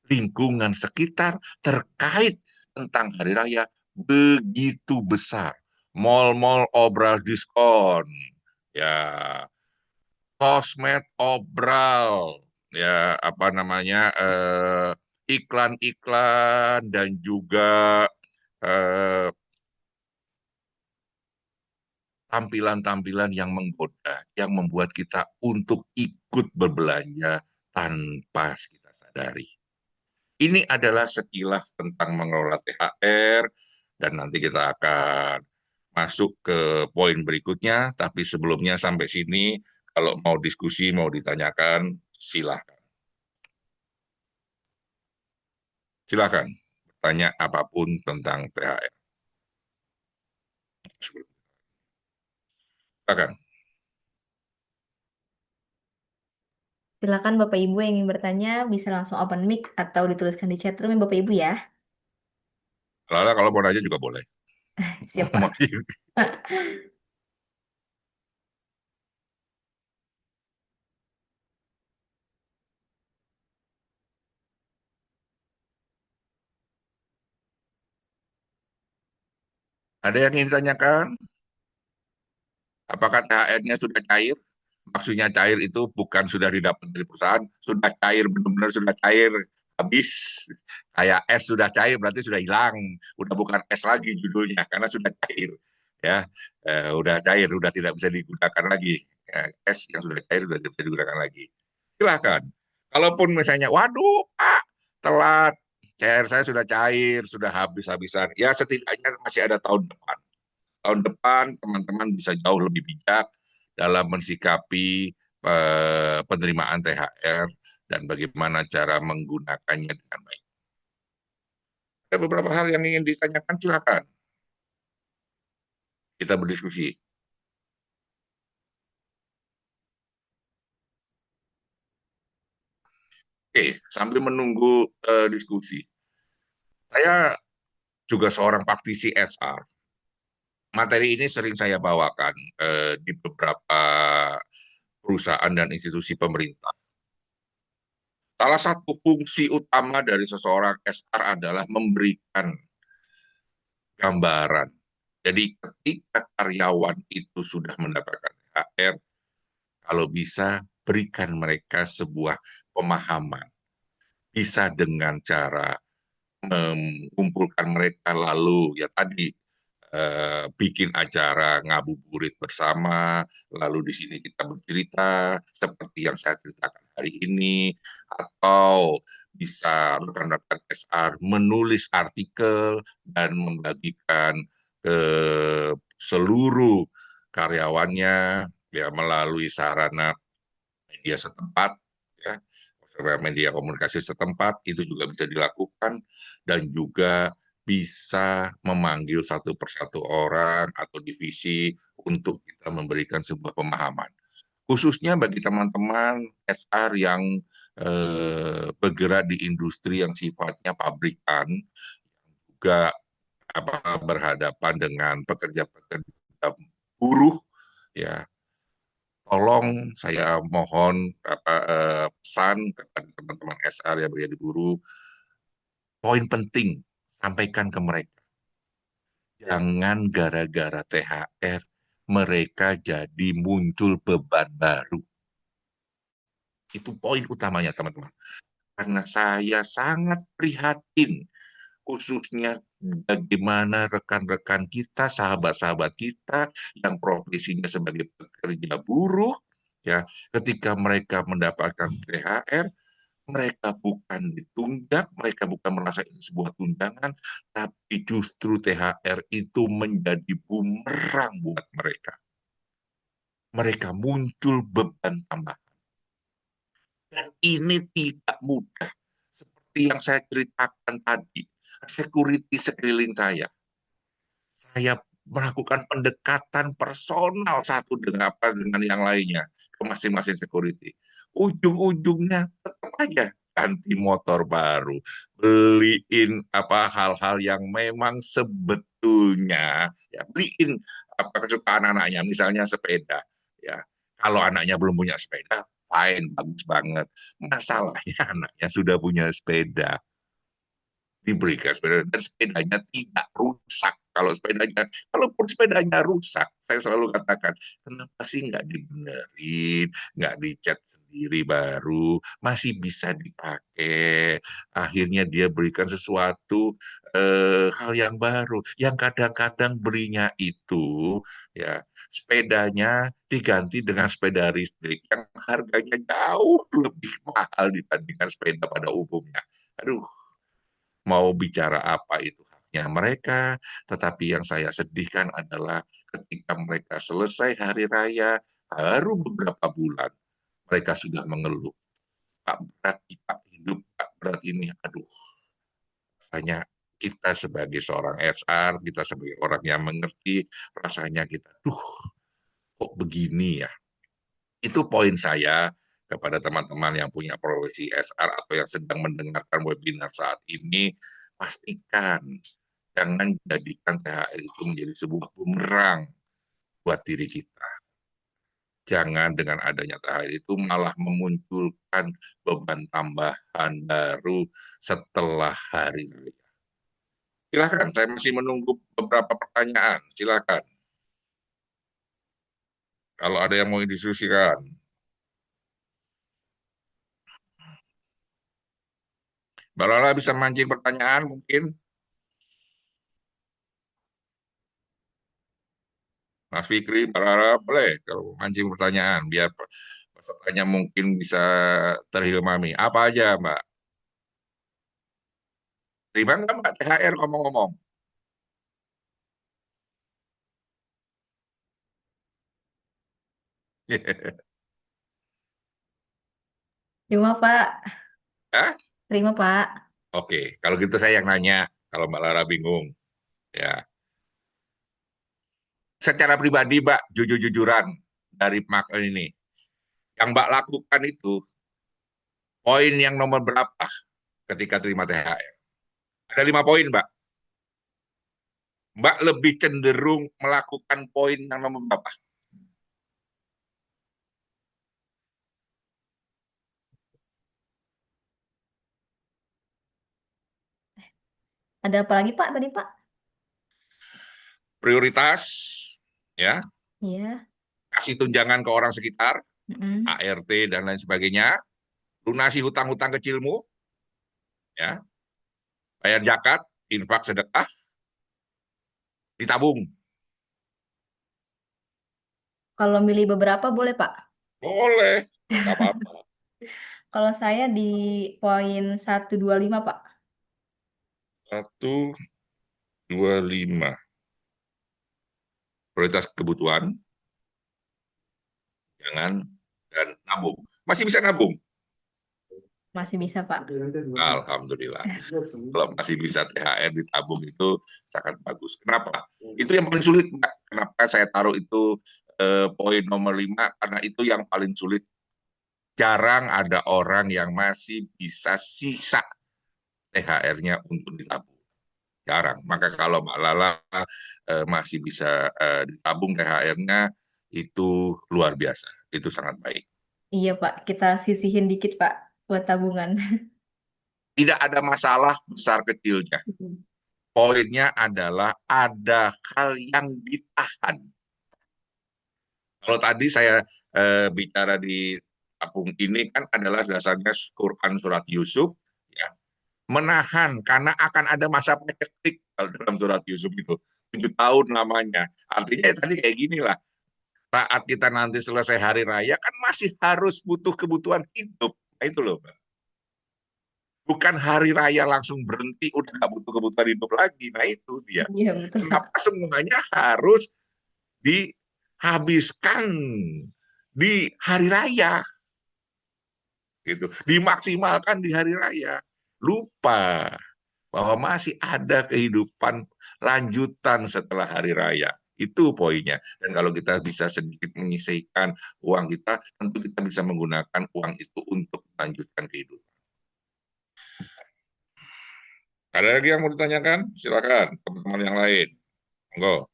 S2: lingkungan sekitar terkait tentang hari raya begitu besar. Mall-mall obral diskon. Ya, sosmed obral, ya apa namanya iklan-iklan dan juga eh, tampilan-tampilan yang menggoda, yang membuat kita untuk ikut berbelanja tanpa kita sadari. Ini adalah sekilas tentang mengelola THR dan nanti kita akan masuk ke poin berikutnya. Tapi sebelumnya sampai sini, kalau mau diskusi, mau ditanyakan, silahkan. Silahkan tanya apapun tentang THR. Silahkan.
S1: Silakan Bapak Ibu yang ingin bertanya bisa langsung open mic atau dituliskan di chat room ya Bapak Ibu ya.
S2: Lala kalau mau nanya juga boleh.
S1: Siap Pak.
S2: Ada yang ingin ditanyakan? Apakah THR-nya sudah cair? Maksudnya cair itu bukan sudah didapat dari perusahaan, sudah cair, benar-benar sudah cair, habis. Kayak es sudah cair berarti sudah hilang, udah bukan es lagi judulnya karena sudah cair. Ya, udah cair, udah tidak bisa digunakan lagi. Ya, es yang sudah cair sudah tidak bisa digunakan lagi. Silakan. Kalaupun misalnya, waduh Pak, telat, cair saya sudah cair, sudah habis-habisan. Ya setidaknya masih ada tahun depan. Tahun depan teman-teman bisa jauh lebih bijak dalam mensikapi penerimaan THR dan bagaimana cara menggunakannya dengan baik. Ada beberapa hal yang ingin ditanyakan, silakan kita berdiskusi. Oke, sambil menunggu diskusi, saya juga seorang praktisi SR. Materi ini sering saya bawakan di beberapa perusahaan dan institusi pemerintah. Salah satu fungsi utama dari seseorang SR adalah memberikan gambaran. Jadi ketika karyawan itu sudah mendapatkan THR, kalau bisa berikan mereka sebuah pemahaman. Bisa dengan cara mengumpulkan mereka lalu ya tadi bikin acara ngabuburit bersama, lalu di sini kita bercerita seperti yang saya ceritakan hari ini, atau bisa rekan-rekan SR menulis artikel dan membagikan ke seluruh karyawannya ya melalui sarana media setempat ya media komunikasi setempat itu juga bisa dilakukan dan juga bisa memanggil satu persatu orang atau divisi untuk kita memberikan sebuah pemahaman. Khususnya bagi teman-teman SR yang bergerak di industri yang sifatnya pabrikan, juga berhadapan dengan pekerja-pekerja buruh, ya tolong saya mohon pesan kepada teman-teman SR yang berada di buruh, poin penting sampaikan ke mereka. Jangan gara-gara THR mereka jadi muncul beban baru. Itu poin utamanya teman-teman. Karena saya sangat prihatin khususnya bagaimana rekan-rekan kita, sahabat-sahabat kita yang profesinya sebagai pekerja buruh, ya, ketika mereka mendapatkan THR, mereka bukan ditunjang, mereka bukan merasa itu sebuah tunjangan, tapi justru THR itu menjadi bumerang buat mereka. Mereka muncul beban tambah. Dan ini tidak mudah. Seperti yang saya ceritakan tadi, security sekeliling saya melakukan pendekatan personal satu dengan yang lainnya ke masing-masing security. Ujung-ujungnya tetap aja ganti motor baru, beliin hal-hal yang memang sebetulnya ya beliin kesukaan anaknya, misalnya sepeda. Ya, kalau anaknya belum punya sepeda, fine, bagus banget. Masalahnya anaknya sudah punya sepeda, diberikan sepeda dan sepedanya tidak rusak. Kalaupun sepedanya rusak, saya selalu katakan, kenapa sih nggak dibenerin, nggak dicat sendiri baru, masih bisa dipakai. Akhirnya dia berikan sesuatu hal yang baru, yang kadang-kadang belinya itu ya sepedanya diganti dengan sepeda listrik yang harganya jauh lebih mahal dibandingkan sepeda pada umumnya. Aduh, mau bicara apa itu haknya mereka, tetapi yang saya sedihkan adalah ketika mereka selesai hari raya, baru beberapa bulan, mereka sudah mengeluh. Pak berat kita hidup, Pak berat ini, aduh, rasanya kita sebagai seorang SR, kita sebagai orang yang mengerti, rasanya kita, duh, kok begini ya? Itu poin saya kepada teman-teman yang punya profesi SR atau yang sedang mendengarkan webinar saat ini, pastikan jangan jadikan THR itu menjadi sebuah bumerang buat diri kita. Jangan dengan adanya THR itu malah memunculkan beban tambahan baru setelah hari raya. Silakan, saya masih menunggu beberapa pertanyaan. Silakan, kalau ada yang mau didiskusikan. Mbak Lola bisa mancing pertanyaan mungkin? Mas Fikri, Mbak Lola, boleh kalau mancing pertanyaan biar pesertanya mungkin bisa terhilmami. Apa aja, Mbak? Terima nggak Mbak THR ngomong-ngomong?
S1: Terima Pak,
S2: Hah?
S1: terima Pak.
S2: Oke, kalau gitu saya yang nanya. Kalau Mbak Lara bingung, ya. Secara pribadi, Mbak, jujur-jujuran dari mak ini, yang Mbak lakukan itu Poin yang nomor berapa ketika terima THR? Ada 5 poin, Mbak. Mbak lebih cenderung melakukan poin yang nomor berapa?
S1: Ada apa lagi Pak tadi Pak?
S2: Prioritas, ya,
S1: Iya.
S2: kasih tunjangan ke orang sekitar,
S1: Mm-mm.
S2: ART dan lain sebagainya, lunasi hutang-hutang kecilmu, ya, bayar zakat, infak, sedekah, ditabung.
S1: Kalau milih beberapa boleh Pak?
S2: Boleh, nggak apa-apa.
S1: Kalau saya di poin 125 Pak.
S2: 125. Prioritas kebutuhan, jangan, dan nabung. Masih bisa nabung?
S1: Masih bisa Pak.
S2: Alhamdulillah. Kalau masih bisa THR ditabung itu sangat bagus. Kenapa? Itu yang paling sulit, Mbak. Kenapa saya taruh itu poin nomor 5? Karena itu yang paling sulit. Jarang ada orang yang masih bisa sisa THR-nya untuk ditabung. Jarang. Maka kalau Mbak Lala masih bisa ditabung THR-nya, itu luar biasa. Itu sangat baik.
S1: Iya Pak, kita sisihin dikit Pak buat tabungan.
S2: Tidak ada masalah besar kecilnya. Poinnya adalah ada hal yang ditahan. Kalau tadi saya bicara di tabung ini kan adalah dasarnya Quran surat Yusuf, ya, menahan karena akan ada masa paceklik kalau dalam surat Yusuf itu 7 tahun lamanya. Artinya ya tadi kayak gini lah. Saat kita nanti selesai hari raya kan masih harus butuh kebutuhan hidup. Nah, itu loh. Bukan hari raya langsung berhenti udah nggak butuh kebutuhan hidup lagi. Nah itu dia.
S1: Iya betul Pak.
S2: Kenapa semuanya harus dihabiskan di hari raya gitu, dimaksimalkan di hari raya, lupa bahwa masih ada kehidupan lanjutan setelah hari raya. Itu poinnya. Dan kalau kita bisa sedikit menyisihkan uang kita, tentu kita bisa menggunakan uang itu untuk melanjutkan kehidupan. Ada lagi yang mau ditanyakan? Silakan teman-teman yang lain. Monggo.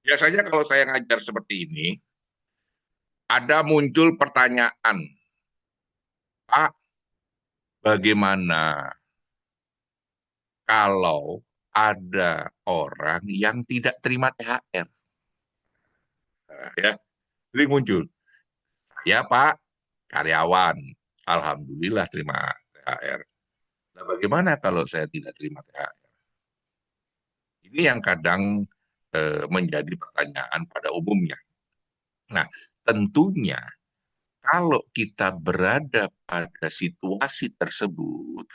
S2: Biasanya kalau saya ngajar seperti ini, ada muncul pertanyaan, Pak, bagaimana kalau ada orang yang tidak terima THR? Nah, ya, jadi muncul, ya Pak, karyawan, alhamdulillah terima THR. Nah, bagaimana kalau saya tidak terima THR? Ini yang kadang menjadi pertanyaan pada umumnya. Nah, tentunya kalau kita berada pada situasi tersebut,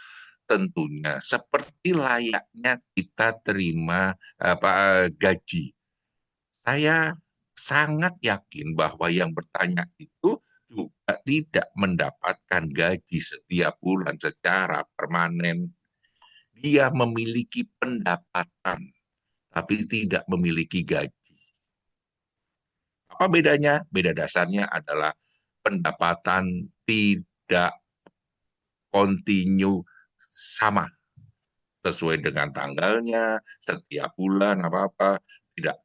S2: tentunya seperti layaknya kita terima gaji. Saya sangat yakin bahwa yang bertanya itu juga tidak mendapatkan gaji setiap bulan secara permanen. Dia memiliki pendapatan, tapi tidak memiliki gaji. Apa bedanya? Beda dasarnya adalah pendapatan tidak kontinu sama sesuai dengan tanggalnya setiap bulan apa-apa. Tidak,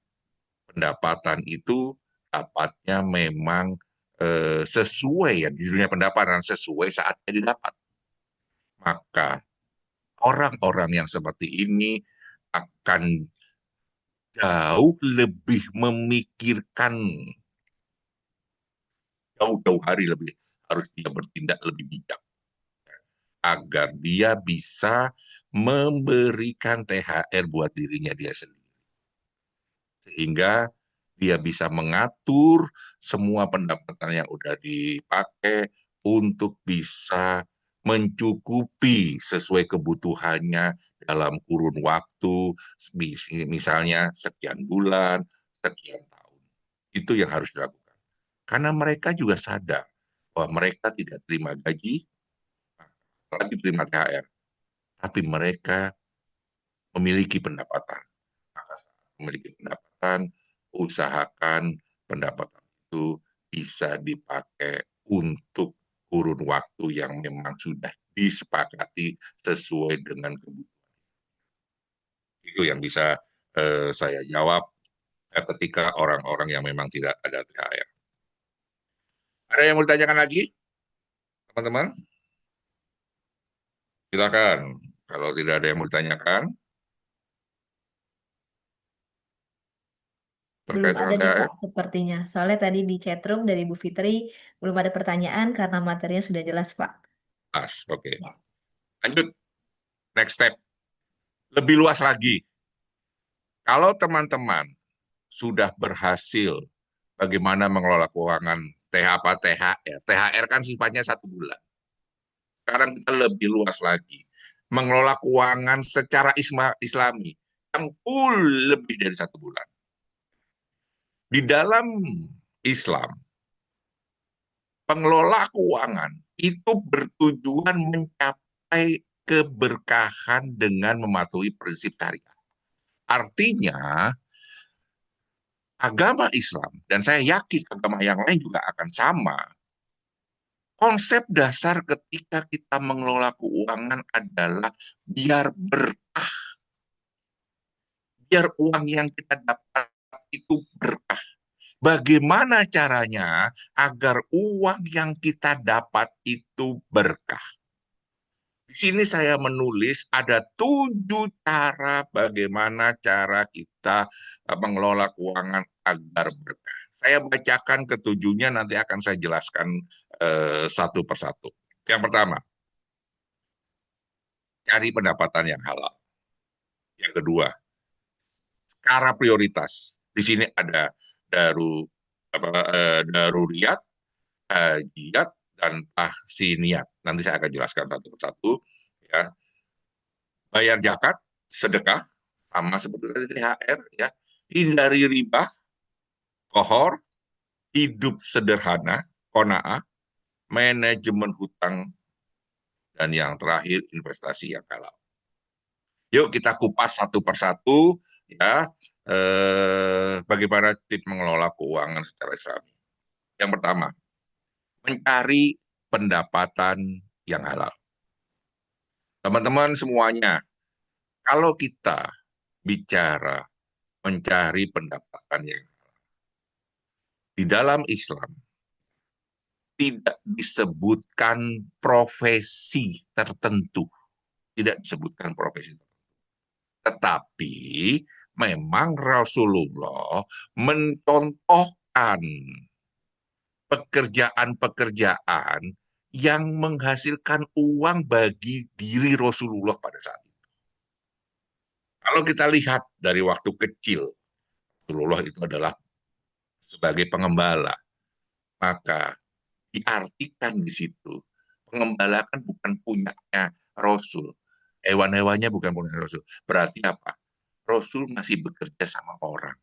S2: pendapatan itu dapatnya memang sesuai ya di dunia pendapatan sesuai saatnya didapat. Maka orang-orang yang seperti ini akan jauh lebih memikirkan jauh-jauh hari lebih harus dia bertindak lebih bijak agar dia bisa memberikan THR buat dirinya dia sendiri sehingga dia bisa mengatur semua pendapatan yang udah dipakai untuk bisa mencukupi sesuai kebutuhannya dalam kurun waktu, misalnya sekian bulan, sekian tahun. Itu yang harus dilakukan. Karena mereka juga sadar bahwa mereka tidak terima gaji, apalagi terima THR, tapi mereka memiliki pendapatan. memiliki pendapatan, usahakan pendapatan itu bisa dipakai untuk kurun waktu yang memang sudah disepakati sesuai dengan kebutuhan. Itu yang bisa saya jawab ketika orang-orang yang memang tidak ada THR. Ada yang mau ditanyakan lagi, teman-teman? Silakan. Kalau tidak ada yang mau ditanyakan
S1: Belum
S2: terkait
S1: ada
S2: dengan
S1: nih Kak,
S2: THR,
S1: sepertinya. Soalnya tadi di chatroom dari Bu Fitri belum ada pertanyaan karena materinya sudah jelas, Pak.
S2: pas. Oke.
S1: Ya.
S2: Lanjut, next step. Lebih luas lagi. Kalau teman-teman sudah berhasil bagaimana mengelola keuangan THR. THR kan sifatnya 1 bulan. Sekarang kita lebih luas lagi. Mengelola keuangan secara islami yang full lebih dari 1 bulan. Di dalam Islam, pengelola keuangan itu bertujuan mencapai keberkahan dengan mematuhi prinsip syariat. Artinya, agama Islam, dan saya yakin agama yang lain juga akan sama, konsep dasar ketika kita mengelola keuangan adalah biar berkah, biar uang yang kita dapat itu berkah. Bagaimana caranya agar uang yang kita dapat itu berkah? Di sini saya menulis ada 7 cara bagaimana cara kita mengelola keuangan agar berkah. Saya bacakan ketujuhnya, nanti akan saya jelaskan satu persatu. Yang pertama, cari pendapatan yang halal. Yang kedua, skala prioritas. Di sini ada daru daruriyat, hajiat, dan tahsiniyat. Nanti saya akan jelaskan satu persatu. Ya, bayar zakat, sedekah, sama seperti THR, ya. Hindari riba, kohor, hidup sederhana, kona'ah, manajemen hutang, dan yang terakhir investasi yang halal. Yuk kita kupas satu persatu, ya, bagaimana tips mengelola keuangan secara islami. Yang pertama, mencari pendapatan yang halal. Teman-teman semuanya, kalau kita bicara mencari pendapatan yang di dalam Islam tidak disebutkan profesi tertentu, tidak disebutkan profesi tertentu. Tetapi memang Rasulullah mencontohkan pekerjaan-pekerjaan yang menghasilkan uang bagi diri Rasulullah pada saat itu. Kalau kita lihat dari waktu kecil, Rasulullah itu adalah sebagai pengembala, maka diartikan di situ pengembala kan bukan punyanya Rasul, hewan-hewannya bukan punya Rasul. Berarti apa? Rasul masih bekerja sama orang.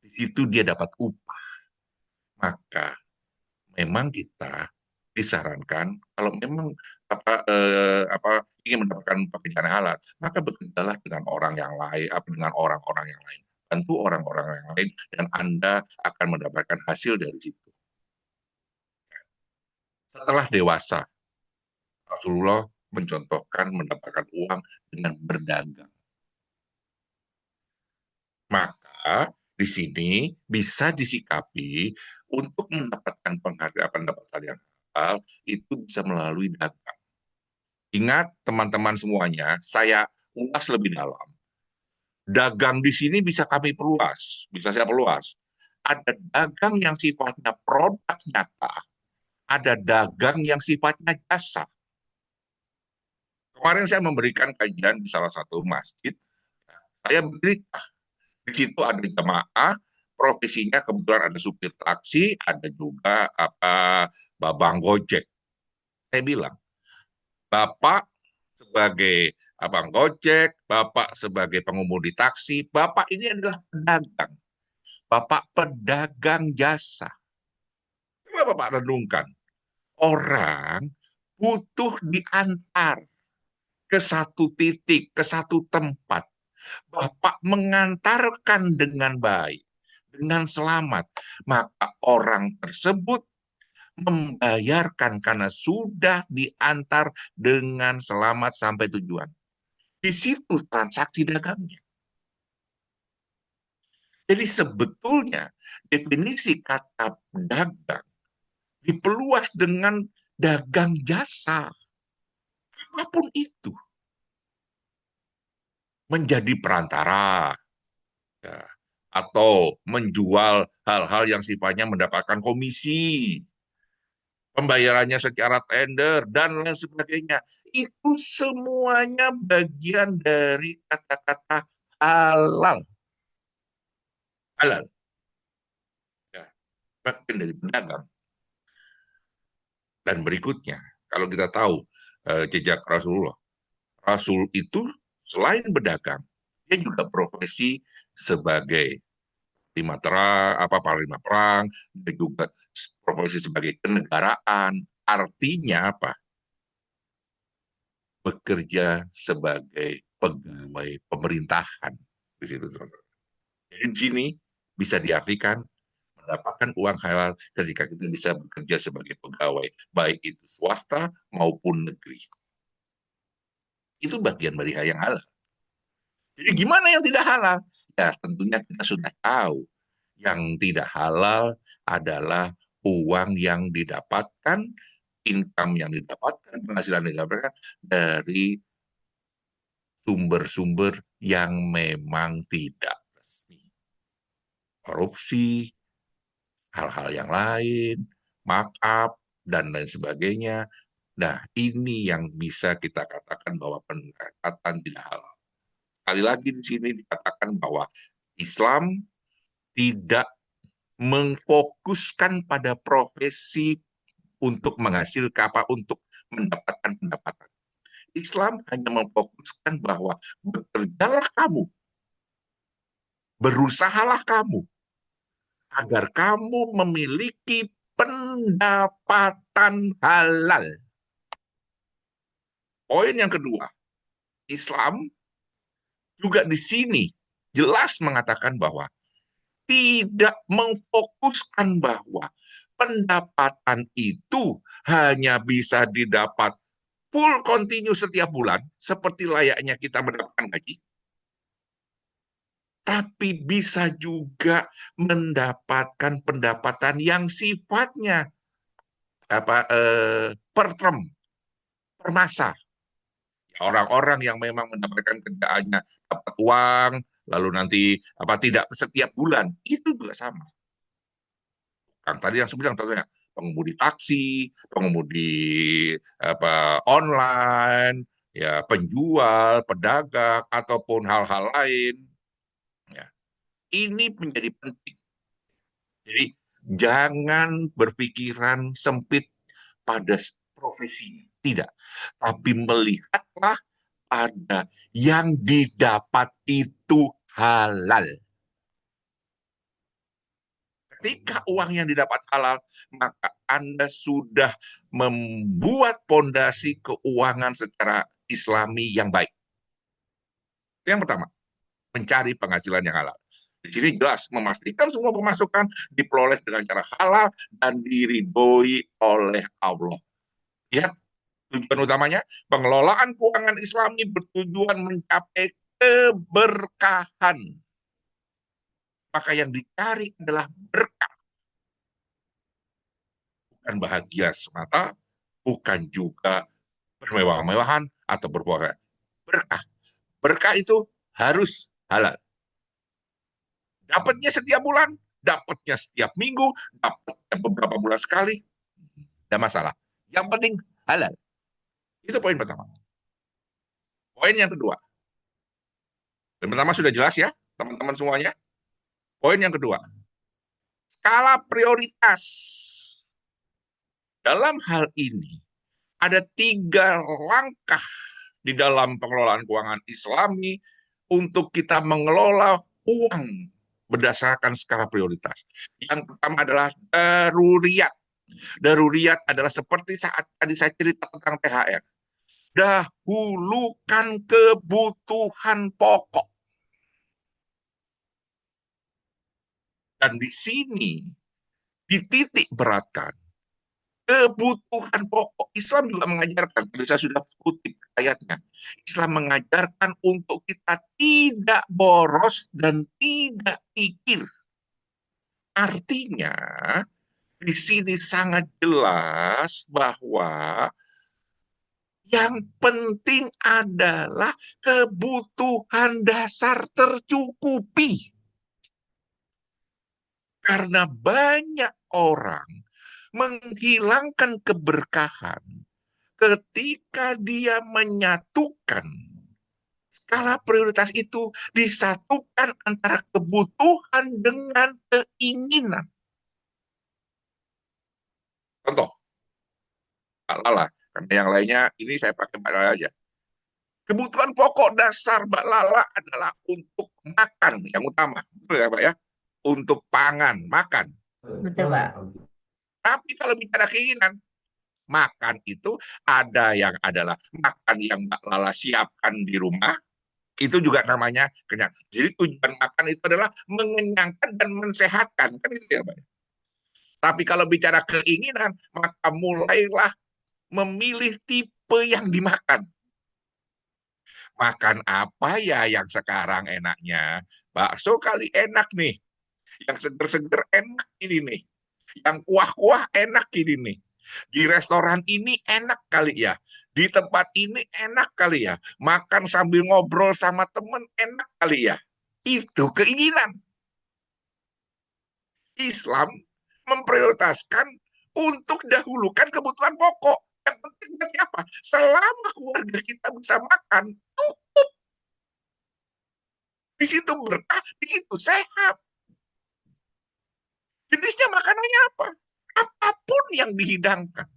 S2: Di situ dia dapat upah. Maka memang kita disarankan kalau memang ingin mendapatkan pekerjaan halal, maka bekerjalah dengan orang yang lain, dengan orang-orang yang lain. Bantu orang-orang yang lain dan Anda akan mendapatkan hasil dari situ. Setelah dewasa, Rasulullah mencontohkan mendapatkan uang dengan berdagang. Maka di sini bisa disikapi untuk mendapatkan penghargaan pendapatan yang halal itu bisa melalui dagang. Ingat teman-teman semuanya, saya ulas lebih dalam. Dagang di sini bisa kami perluas, bisa saya perluas. Ada dagang yang sifatnya produk nyata, ada dagang yang sifatnya jasa. Kemarin saya memberikan kajian di salah satu masjid. Saya berita di situ ada jemaah, profesinya kebetulan ada supir taksi, ada juga babang gojek. Saya bilang, Bapak sebagai abang gojek, Bapak sebagai pengemudi taksi, Bapak ini adalah pedagang. Bapak pedagang jasa. Coba Bapak renungkan, orang butuh diantar ke satu titik, ke satu tempat. Bapak mengantarkan dengan baik, dengan selamat, maka orang tersebut membayarkan karena sudah diantar dengan selamat sampai tujuan. Di situ transaksi dagangnya. Jadi sebetulnya definisi kata dagang diperluas dengan dagang jasa, apapun itu, menjadi perantara, ya, atau menjual hal-hal yang sifatnya mendapatkan komisi, pembayarannya secara tender, dan lain sebagainya. Itu semuanya bagian dari kata-kata halal. Halal. Ya, bagian dari pedagang. Dan berikutnya, kalau kita tahu jejak Rasulullah, Rasul itu selain berdagang, dia juga profesi sebagai panglima perang, dan juga profesi sebagai kenegaraan. Artinya apa? Bekerja sebagai pegawai pemerintahan di situ. Jadi di sini bisa diartikan mendapatkan uang halal ketika kita bisa bekerja sebagai pegawai, baik itu swasta maupun negeri. Itu bagian dari hal yang halal. Jadi gimana yang tidak halal? Ya tentunya kita sudah tahu. Yang tidak halal adalah uang yang didapatkan, income yang didapatkan, penghasilan yang didapatkan dari sumber-sumber yang memang tidak resmi. Korupsi, hal-hal yang lain, markup, dan lain sebagainya. Nah, ini yang bisa kita katakan bahwa pendekatan tidak halal. Sekali lagi di sini dikatakan bahwa Islam tidak mengfokuskan pada profesi untuk menghasilkan apa, untuk mendapatkan pendapatan. Islam hanya memfokuskan bahwa bekerjalah kamu, berusahalah kamu, agar kamu memiliki pendapatan halal. Poin yang kedua, Islam juga di sini jelas mengatakan bahwa tidak memfokuskan bahwa pendapatan itu hanya bisa didapat full continue setiap bulan, seperti layaknya kita mendapatkan gaji, tapi bisa juga mendapatkan pendapatan yang sifatnya per term, per masa. Orang-orang yang memang mendapatkan kerjaannya dapat uang, lalu nanti tidak setiap bulan, itu juga sama. Kan tadi yang sebutkan contohnya pengemudi taksi, pengemudi online, ya penjual, pedagang ataupun hal-hal lain. Ya. Ini menjadi penting. Jadi jangan berpikiran sempit pada profesi, tidak. Tapi melihatlah pada yang didapat itu halal. Ketika uang yang didapat halal, maka Anda sudah membuat pondasi keuangan secara Islami yang baik. Yang pertama, mencari penghasilan yang halal. Di sini jelas memastikan semua pemasukan diperoleh dengan cara halal dan diridhoi oleh Allah. Lihat tujuan utamanya, pengelolaan keuangan Islami bertujuan mencapai keberkahan. Maka yang dicari adalah berkah, bukan bahagia semata, bukan juga bermewah-mewahan atau berbuah. Berkah. Berkah itu harus halal. Dapatnya setiap bulan, dapatnya setiap minggu, dapatnya beberapa bulan sekali, tidak masalah. Yang penting halal. Itu poin pertama. Poin yang kedua. Poin pertama sudah jelas ya, teman-teman semuanya. Poin yang kedua, skala prioritas. Dalam hal ini, ada 3 langkah di dalam pengelolaan keuangan Islami untuk kita mengelola uang berdasarkan skala prioritas. Yang pertama adalah daruriyat. Daruriyat adalah seperti saat tadi saya cerita tentang THR. Dahulukan kebutuhan pokok. Dan di sini dititik beratkan kebutuhan pokok. Islam juga mengajarkan, tadi saya sudah kutip ayatnya, Islam mengajarkan untuk kita tidak boros dan tidak pikir. Artinya, di sini sangat jelas bahwa yang penting adalah kebutuhan dasar tercukupi. Karena banyak orang menghilangkan keberkahan ketika dia menyatukan skala prioritas itu, disatukan antara kebutuhan dengan keinginan. Contoh, Mbak Lala, karena yang lainnya ini saya pakai Mbak Lala aja. Kebutuhan pokok dasar Mbak Lala adalah untuk makan yang utama, betul ya Mbak ya? Untuk pangan, makan.
S1: Betul, Pak.
S2: Tapi kalau bicara keinginan, makan itu ada yang adalah makan yang Mbak Lala siapkan di rumah, itu juga namanya kenyang. Jadi tujuan makan itu adalah mengenyangkan dan mensehatkan, kan itu ya Mbak. Tapi kalau bicara keinginan, maka mulailah memilih tipe yang dimakan. Makan apa ya yang sekarang enaknya? Bakso kali enak nih. Yang seger-seger enak ini nih. Yang kuah-kuah enak ini nih. Di restoran ini enak kali ya. Di tempat ini enak kali ya. Makan sambil ngobrol sama temen enak kali ya. Itu keinginan. Islam memprioritaskan untuk dahulukan kebutuhan pokok. Yang penting dari apa? Selama keluarga kita bisa makan, cukup. Di situ berkah, di situ sehat. Jenisnya makanannya apa? Apapun yang dihidangkan.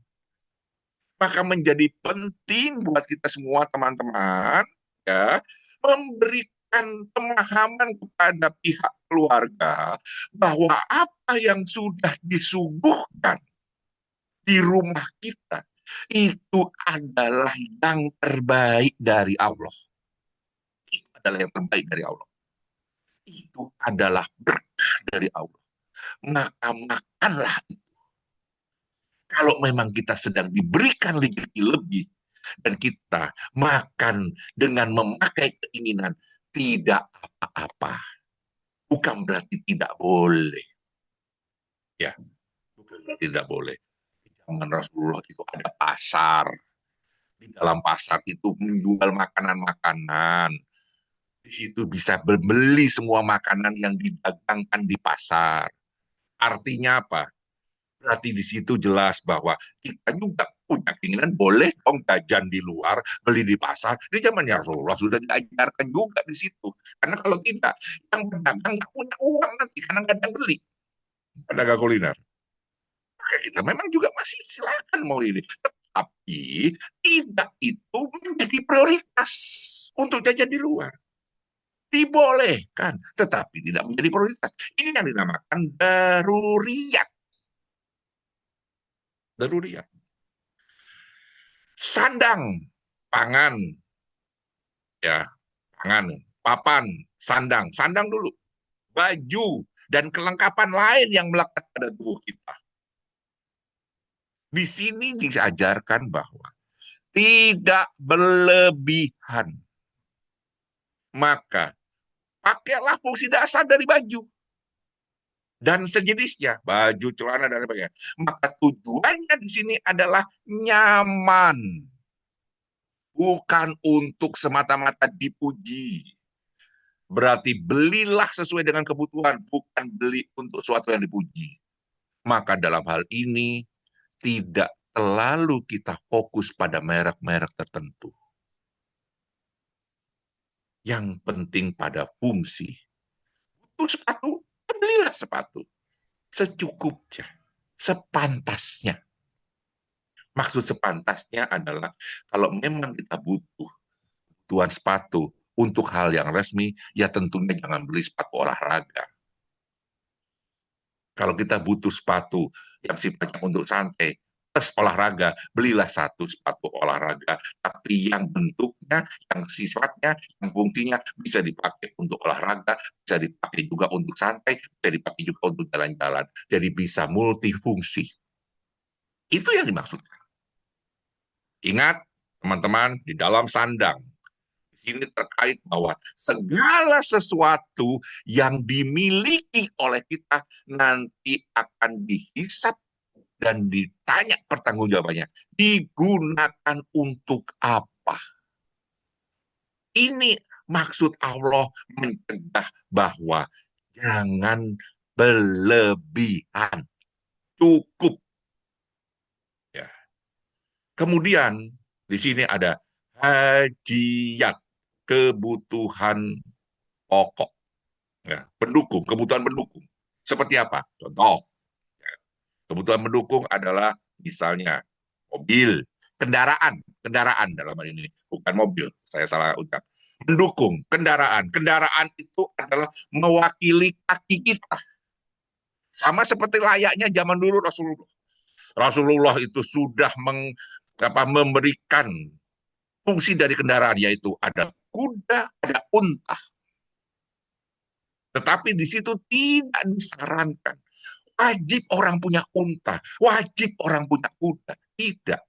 S2: Maka menjadi penting buat kita semua teman-teman ya memberikan pemahaman kepada pihak keluarga bahwa apa yang sudah disuguhkan di rumah kita itu adalah yang terbaik dari Allah. Itu adalah yang terbaik dari Allah. Itu adalah berkah dari Allah. Maka makanlah itu. Kalau memang kita sedang diberikan rezeki lebih dan kita makan dengan memakai keinginan, tidak apa-apa. Bukan berarti tidak boleh. Ya, bukan berarti tidak boleh. Di zaman Rasulullah itu ada pasar. Di dalam pasar itu menjual makanan-makanan. Di situ bisa membeli semua makanan yang didagangkan di pasar. Artinya apa? Berarti di situ jelas bahwa kita juga punya keinginan boleh dong jajan di luar, beli di pasar. Di zamannya Rasulullah sudah diajarkan juga di situ. Karena kalau tidak, yang pedagang nggak punya uang nanti karena nggak ada yang beli. Pedagang kuliner. Maka kita memang juga masih silakan mau ini. Tetapi tidak itu menjadi prioritas untuk jajan di luar. Dibolehkan, tetapi tidak menjadi prioritas. Ini yang dinamakan daruriyat. Daruriyat. Sandang, pangan, ya, pangan, papan, sandang, sandang dulu, baju, dan kelengkapan lain yang melekat pada tubuh kita. Di sini diajarkan bahwa tidak berlebihan. Maka pakailah fungsi dasar dari baju dan sejenisnya, baju, celana, dan sebagainya. Maka tujuannya di sini adalah nyaman, bukan untuk semata-mata dipuji. Berarti belilah sesuai dengan kebutuhan, bukan beli untuk sesuatu yang dipuji. Maka dalam hal ini tidak terlalu kita fokus pada merek-merek tertentu. Yang penting pada fungsi. Butuh sepatu, belilah sepatu. Secukupnya, sepantasnya. Maksud sepantasnya adalah kalau memang kita butuh kebutuhan sepatu untuk hal yang resmi, ya tentunya jangan beli sepatu olahraga. Kalau kita butuh sepatu yang sifatnya untuk santai, plus olahraga, belilah satu sepatu olahraga, tapi yang bentuknya, yang sifatnya, yang fungsinya bisa dipakai untuk olahraga, bisa dipakai juga untuk santai, bisa dipakai juga untuk jalan-jalan. Jadi bisa multifungsi. Itu yang dimaksud. Ingat, teman-teman, di dalam sandang, di sini terkait bahwa segala sesuatu yang dimiliki oleh kita nanti akan dihisap dan ditanya pertanggungjawabannya. Digunakan untuk apa? Ini maksud Allah mencegah bahwa jangan berlebihan. Cukup. Ya. Kemudian di sini ada hajiyat, kebutuhan pokok, ya, pendukung, kebutuhan pendukung. Seperti apa? Contoh, ya, kebutuhan pendukung adalah misalnya mobil, kendaraan, kendaraan dalam hal ini, bukan mobil, saya salah ucap. Mendukung kendaraan, kendaraan itu adalah mewakili kaki kita. Sama seperti layaknya zaman dulu Rasulullah. Rasulullah itu sudah memberikan fungsi dari kendaraan, yaitu ada kuda, ada unta. Tetapi di situ tidak disarankan. Wajib orang punya unta, wajib orang punya kuda. Tidak.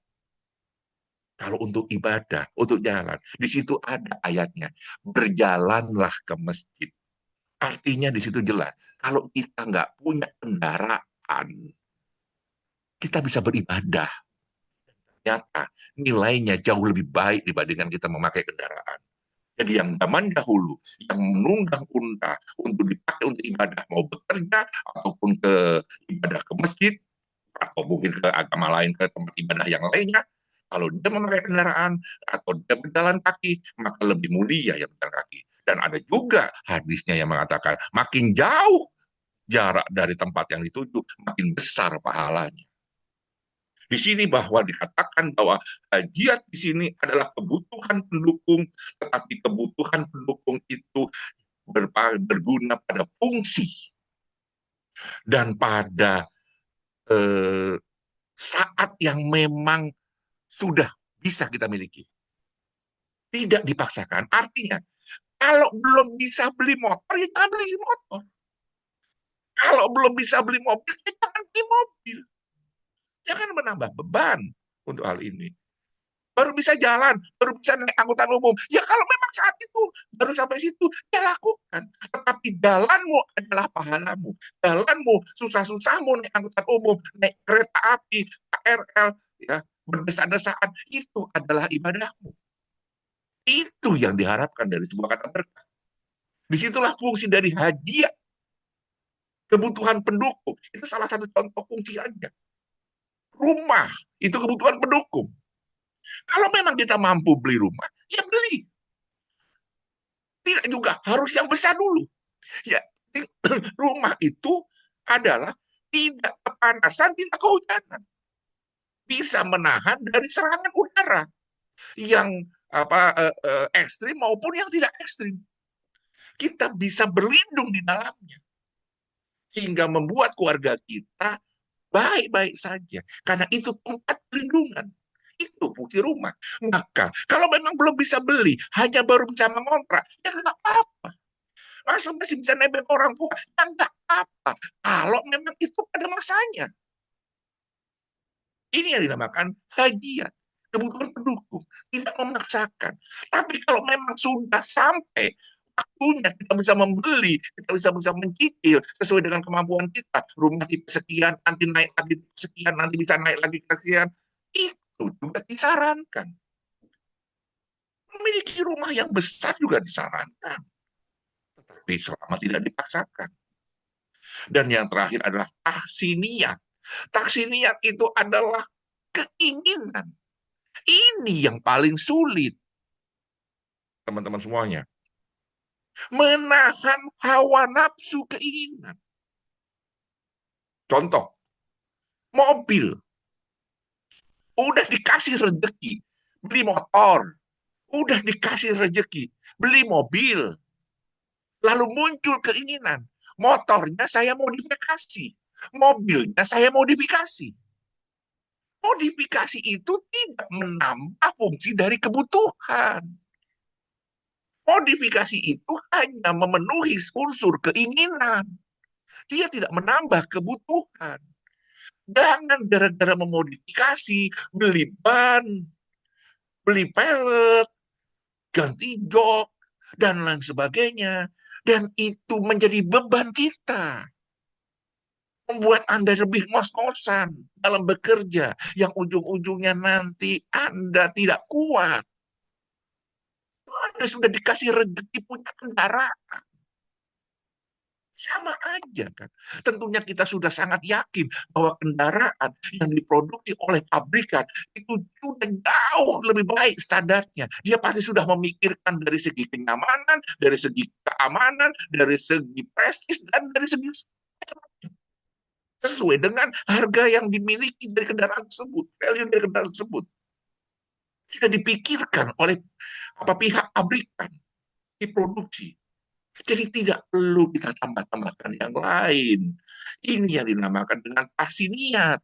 S2: Kalau untuk ibadah, untuk jalan, di situ ada ayatnya. Berjalanlah ke masjid. Artinya di situ jelas. Kalau kita nggak punya kendaraan, kita bisa beribadah. Ternyata nilainya jauh lebih baik dibandingkan kita memakai kendaraan. Jadi yang zaman dahulu, yang menunggang unta untuk dipakai untuk ibadah, mau bekerja, ataupun ke ibadah ke masjid, atau mungkin ke agama lain, ke tempat ibadah yang lainnya, kalau dia memakai kendaraan, atau dia berjalan kaki, maka lebih mulia yang berjalan kaki. Dan ada juga hadisnya yang mengatakan, makin jauh jarak dari tempat yang dituju, makin besar pahalanya. Di sini bahwa dikatakan bahwa hajiat di sini adalah kebutuhan pendukung, tetapi kebutuhan pendukung itu berguna pada fungsi dan pada eh, saat yang memang sudah bisa kita miliki. Tidak dipaksakan. Artinya, kalau belum bisa beli motor, ya jangan beli motor. Kalau belum bisa beli mobil, ya jangan beli mobil. Jangan menambah beban untuk hal ini. Baru bisa jalan, baru bisa naik angkutan umum. Ya kalau memang saat itu baru sampai situ, ya lakukan. Tetapi jalanmu adalah pahalamu. Jalanmu, susah-susahmu naik angkutan umum, naik kereta api, KRL, ya, berdesaan-desaan, itu adalah ibadahmu. Itu yang diharapkan dari sebuah kata berkah. Disitulah fungsi dari hadiah, kebutuhan pendukung. Itu salah satu contoh fungsi aja. Rumah, itu kebutuhan pendukung. Kalau memang kita mampu beli rumah, ya beli. Tidak juga harus yang besar dulu. Ya, rumah itu adalah tidak kepanasan, tidak kehujanan. Bisa menahan dari serangan udara yang ekstrim maupun yang tidak ekstrim. Kita bisa berlindung di dalamnya sehingga membuat keluarga kita baik-baik saja. Karena itu tempat perlindungan. Itu fungsi rumah. Maka kalau memang belum bisa beli, hanya baru bisa mengontrak, ya nggak apa-apa. Langsung masih bisa nebeng orang tua, ya nggak apa. Kalau memang itu pada masanya. Ini yang dinamakan hadiah. Kebutuhan pendukung. Tidak memaksakan. Tapi kalau memang sudah sampai waktunya kita bisa membeli, kita bisa mencicil sesuai dengan kemampuan kita. Rumah tipe sekian, nanti naik lagi sekian, nanti bisa naik lagi sekian. Itu juga disarankan. Memiliki rumah yang besar juga disarankan. Tetapi selama tidak dipaksakan. Dan yang terakhir adalah tahsiniyat. Tahsiniyat itu adalah keinginan. Ini yang paling sulit, teman-teman semuanya. Menahan hawa nafsu keinginan. Contoh, mobil. Udah dikasih rezeki, beli motor. Udah dikasih rezeki, beli mobil. Lalu muncul keinginan, motornya saya modifikasi, mobilnya saya modifikasi. Modifikasi itu tidak menambah fungsi dari kebutuhan. Modifikasi itu hanya memenuhi unsur keinginan. Dia tidak menambah kebutuhan. Jangan gara-gara memodifikasi, beli ban, beli pelek, ganti jok, dan lain sebagainya. Dan itu menjadi beban kita. Membuat Anda lebih ngos-ngosan dalam bekerja. Yang ujung-ujungnya nanti Anda tidak kuat. Anda sudah dikasih rezeki punya kendaraan. Sama aja kan. Tentunya kita sudah sangat yakin bahwa kendaraan yang diproduksi oleh pabrikan itu sudah jauh lebih baik standarnya. Dia pasti sudah memikirkan dari segi kenyamanan, dari segi keamanan, dari segi prestis, dan dari segi sesuai dengan harga yang dimiliki dari kendaraan tersebut, value dari kendaraan tersebut. Sudah dipikirkan oleh pihak pabrikan, diproduksi. Jadi tidak perlu kita tambah-tambahkan yang lain. Ini yang dinamakan dengan tahsiniat.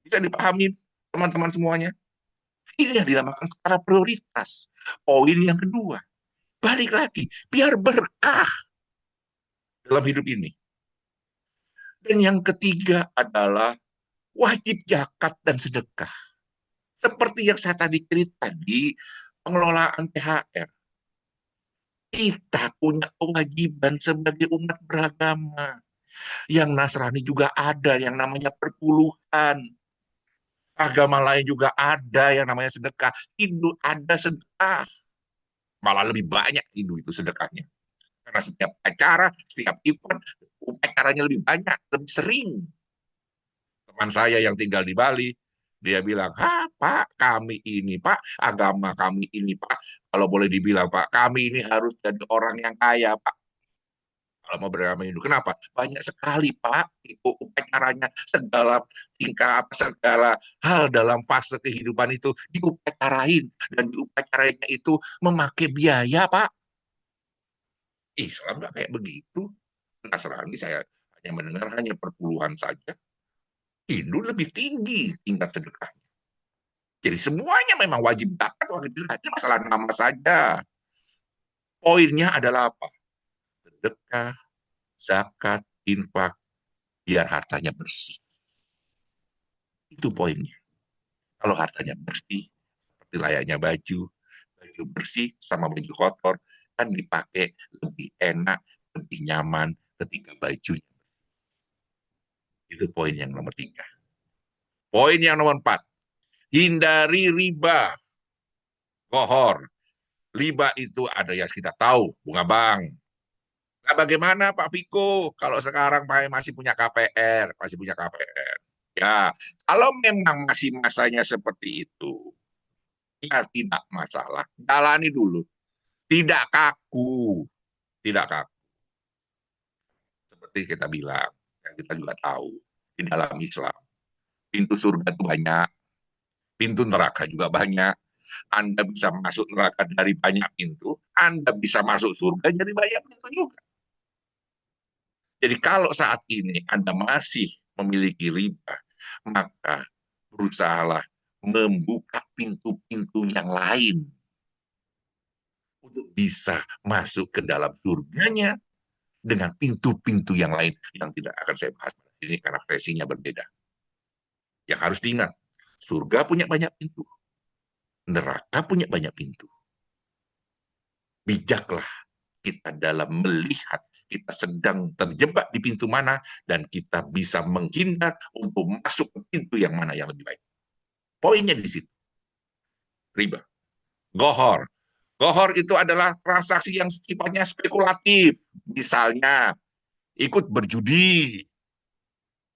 S2: Bisa dipahami teman-teman semuanya? Ini yang dinamakan skala prioritas. Poin yang kedua, balik lagi, biar berkah dalam hidup ini. Dan yang ketiga adalah wajib zakat dan sedekah. Seperti yang saya tadi cerita di pengelolaan THR. Kita punya kewajiban sebagai umat beragama. Yang Nasrani juga ada yang namanya perpuluhan. Agama lain juga ada yang namanya sedekah. Hindu ada sedekah. Malah lebih banyak Hindu itu sedekahnya. Karena setiap acara, setiap event, upacaranya lebih banyak, lebih sering. Teman saya yang tinggal di Bali, dia bilang, Pak, kami ini, Pak, agama kami ini, Pak. Kalau boleh dibilang, Pak, kami ini harus jadi orang yang kaya, Pak. Kalau mau beragama Hindu. Kenapa? Banyak sekali, Pak, itu upacaranya, segala tingkah, segala hal dalam fase kehidupan itu diupacarain. Dan diupacarainya itu memakai biaya, Pak. Islam nggak kayak begitu. Nasrani saya hanya mendengar hanya perpuluhan saja. Hindu lebih tinggi tingkat sedekah. Jadi semuanya memang wajib zakat, wajib zakat. Ini masalah nama saja. Poinnya adalah apa? Sedekah, zakat, infak, biar hartanya bersih. Itu poinnya. Kalau hartanya bersih, seperti layaknya baju, baju bersih sama baju kotor, kan dipakai lebih enak, lebih nyaman ketika bajunya. Itu poin yang nomor tiga. Poin yang nomor empat, hindari riba, kohor. Riba itu ada yang kita tahu, bunga bank. Nah, bagaimana Pak Piko kalau sekarang masih punya KPR, masih punya KPR? Ya, kalau memang masih masanya seperti itu, ya tidak masalah. Jalani dulu. Tidak kaku, tidak kaku. Seperti kita bilang, yang kita juga tahu di dalam Islam, pintu surga itu banyak, pintu neraka juga banyak. Anda bisa masuk neraka dari banyak pintu, Anda bisa masuk surga dari banyak pintu juga. Jadi kalau saat ini Anda masih memiliki riba, maka berusahalah membuka pintu-pintu yang lain untuk bisa masuk ke dalam surganya dengan pintu-pintu yang lain yang tidak akan saya bahas ini karena versinya berbeda. Yang harus diingat, surga punya banyak pintu, neraka punya banyak pintu. Bijaklah kita dalam melihat kita sedang terjebak di pintu mana dan kita bisa menghindar untuk masuk ke pintu yang mana yang lebih baik. Poinnya di situ. Riba. Gohor. Gohor itu adalah transaksi yang sifatnya spekulatif. Misalnya, ikut berjudi,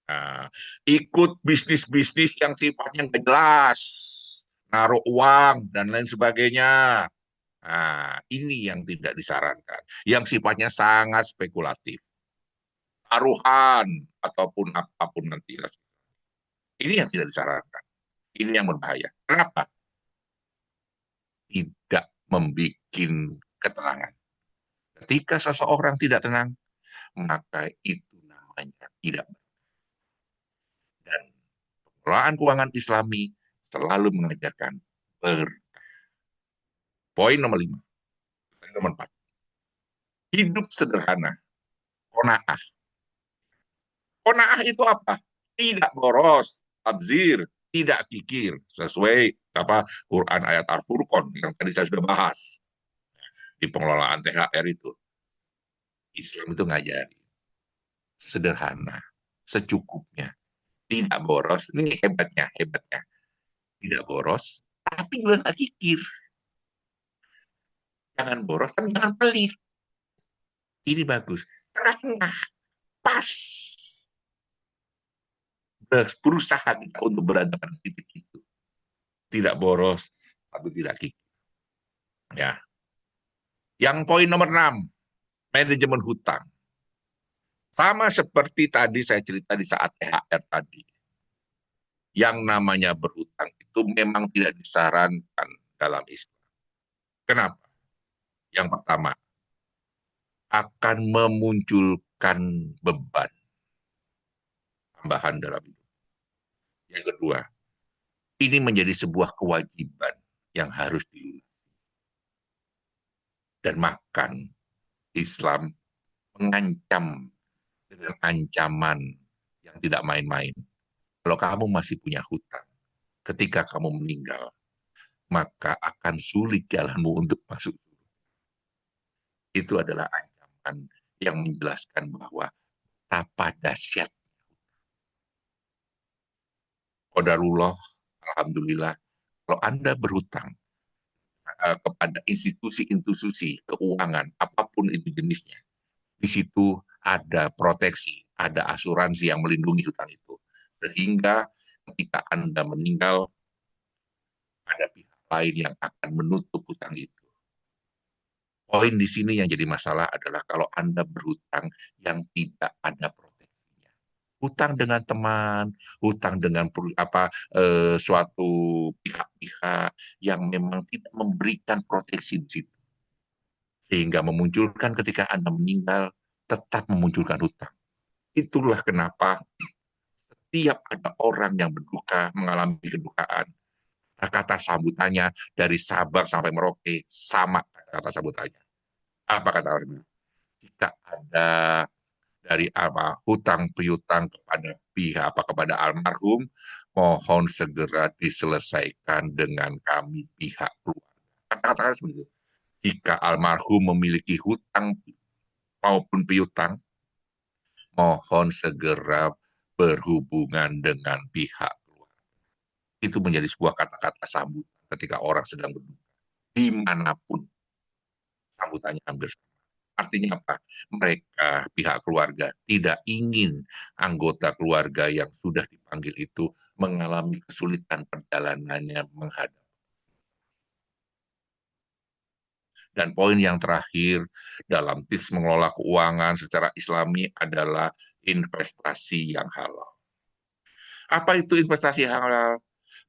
S2: nah, ikut bisnis-bisnis yang sifatnya nggak jelas, naruh uang, dan lain sebagainya. Nah, ini yang tidak disarankan. Yang sifatnya sangat spekulatif. Taruhan, ataupun apapun nanti. Ini yang tidak disarankan. Ini yang berbahaya. Kenapa? Tidak membuat ketenangan. Ketika seseorang tidak tenang, maka itu namanya tidak. Dan pengelolaan keuangan Islami selalu mengajarkan ber. Poin nomor 5, nomor 4. Hidup sederhana, qanaah. Qanaah itu apa? Tidak boros, tabzir, tidak kikir, sesuai apa Quran ayat Al-Furqan yang tadi saya sudah bahas di pengelolaan THR itu. Islam itu ngajari sederhana, secukupnya, tidak boros. Ini hebatnya, hebatnya. Tidak boros, tapi juga nggak kikir. Jangan boros, tapi jangan pelit. Ini bagus. Tengah-tengah, pas. Berusaha kita untuk berada pada titik itu. Tidak boros, tapi tidak kikir. Ya. Yang poin nomor 6, manajemen hutang. Sama seperti tadi saya cerita di saat THR tadi. Yang namanya berhutang itu memang tidak disarankan dalam Islam. Kenapa? Yang pertama, akan memunculkan beban tambahan dalam hidup. Yang kedua, ini menjadi sebuah kewajiban yang harus dilunasi. Dan makan Islam mengancam dengan ancaman yang tidak main-main. Kalau kamu masih punya hutang, ketika kamu meninggal, maka akan sulit jalanmu untuk masuk. Itu adalah ancaman yang menjelaskan bahwa betapa dahsyat qadarullah. Alhamdulillah, kalau Anda berhutang kepada institusi-institusi keuangan, apapun itu jenisnya, di situ ada proteksi, ada asuransi yang melindungi hutang itu. Sehingga ketika Anda meninggal, ada pihak lain yang akan menutup hutang itu. Poin di sini yang jadi masalah adalah kalau Anda berhutang yang tidak ada proteksinya. Hutang dengan teman, hutang dengan suatu pihak-pihak yang memang tidak memberikan proteksi di situ. Sehingga memunculkan ketika Anda meninggal, tetap memunculkan hutang. Itulah kenapa setiap ada orang yang berduka, mengalami kedukaan, kata sambutannya dari sabar sampai Merauke sama kata sambutannya. Apa kata orang? Jika ada dari apa hutang piutang kepada pihak apa kepada almarhum, mohon segera diselesaikan dengan kami pihak keluarga. Kata-kata seperti itu. Jika almarhum memiliki hutang maupun piutang, mohon segera berhubungan dengan pihak keluarga. Itu menjadi sebuah kata-kata sambutan ketika orang sedang berduka. Dimanapun sambutannya hampir sama. Artinya apa? Mereka, pihak keluarga, tidak ingin anggota keluarga yang sudah dipanggil itu mengalami kesulitan perjalanannya menghadap. Dan poin yang terakhir dalam tips mengelola keuangan secara Islami adalah investasi yang halal. Apa itu investasi yang halal?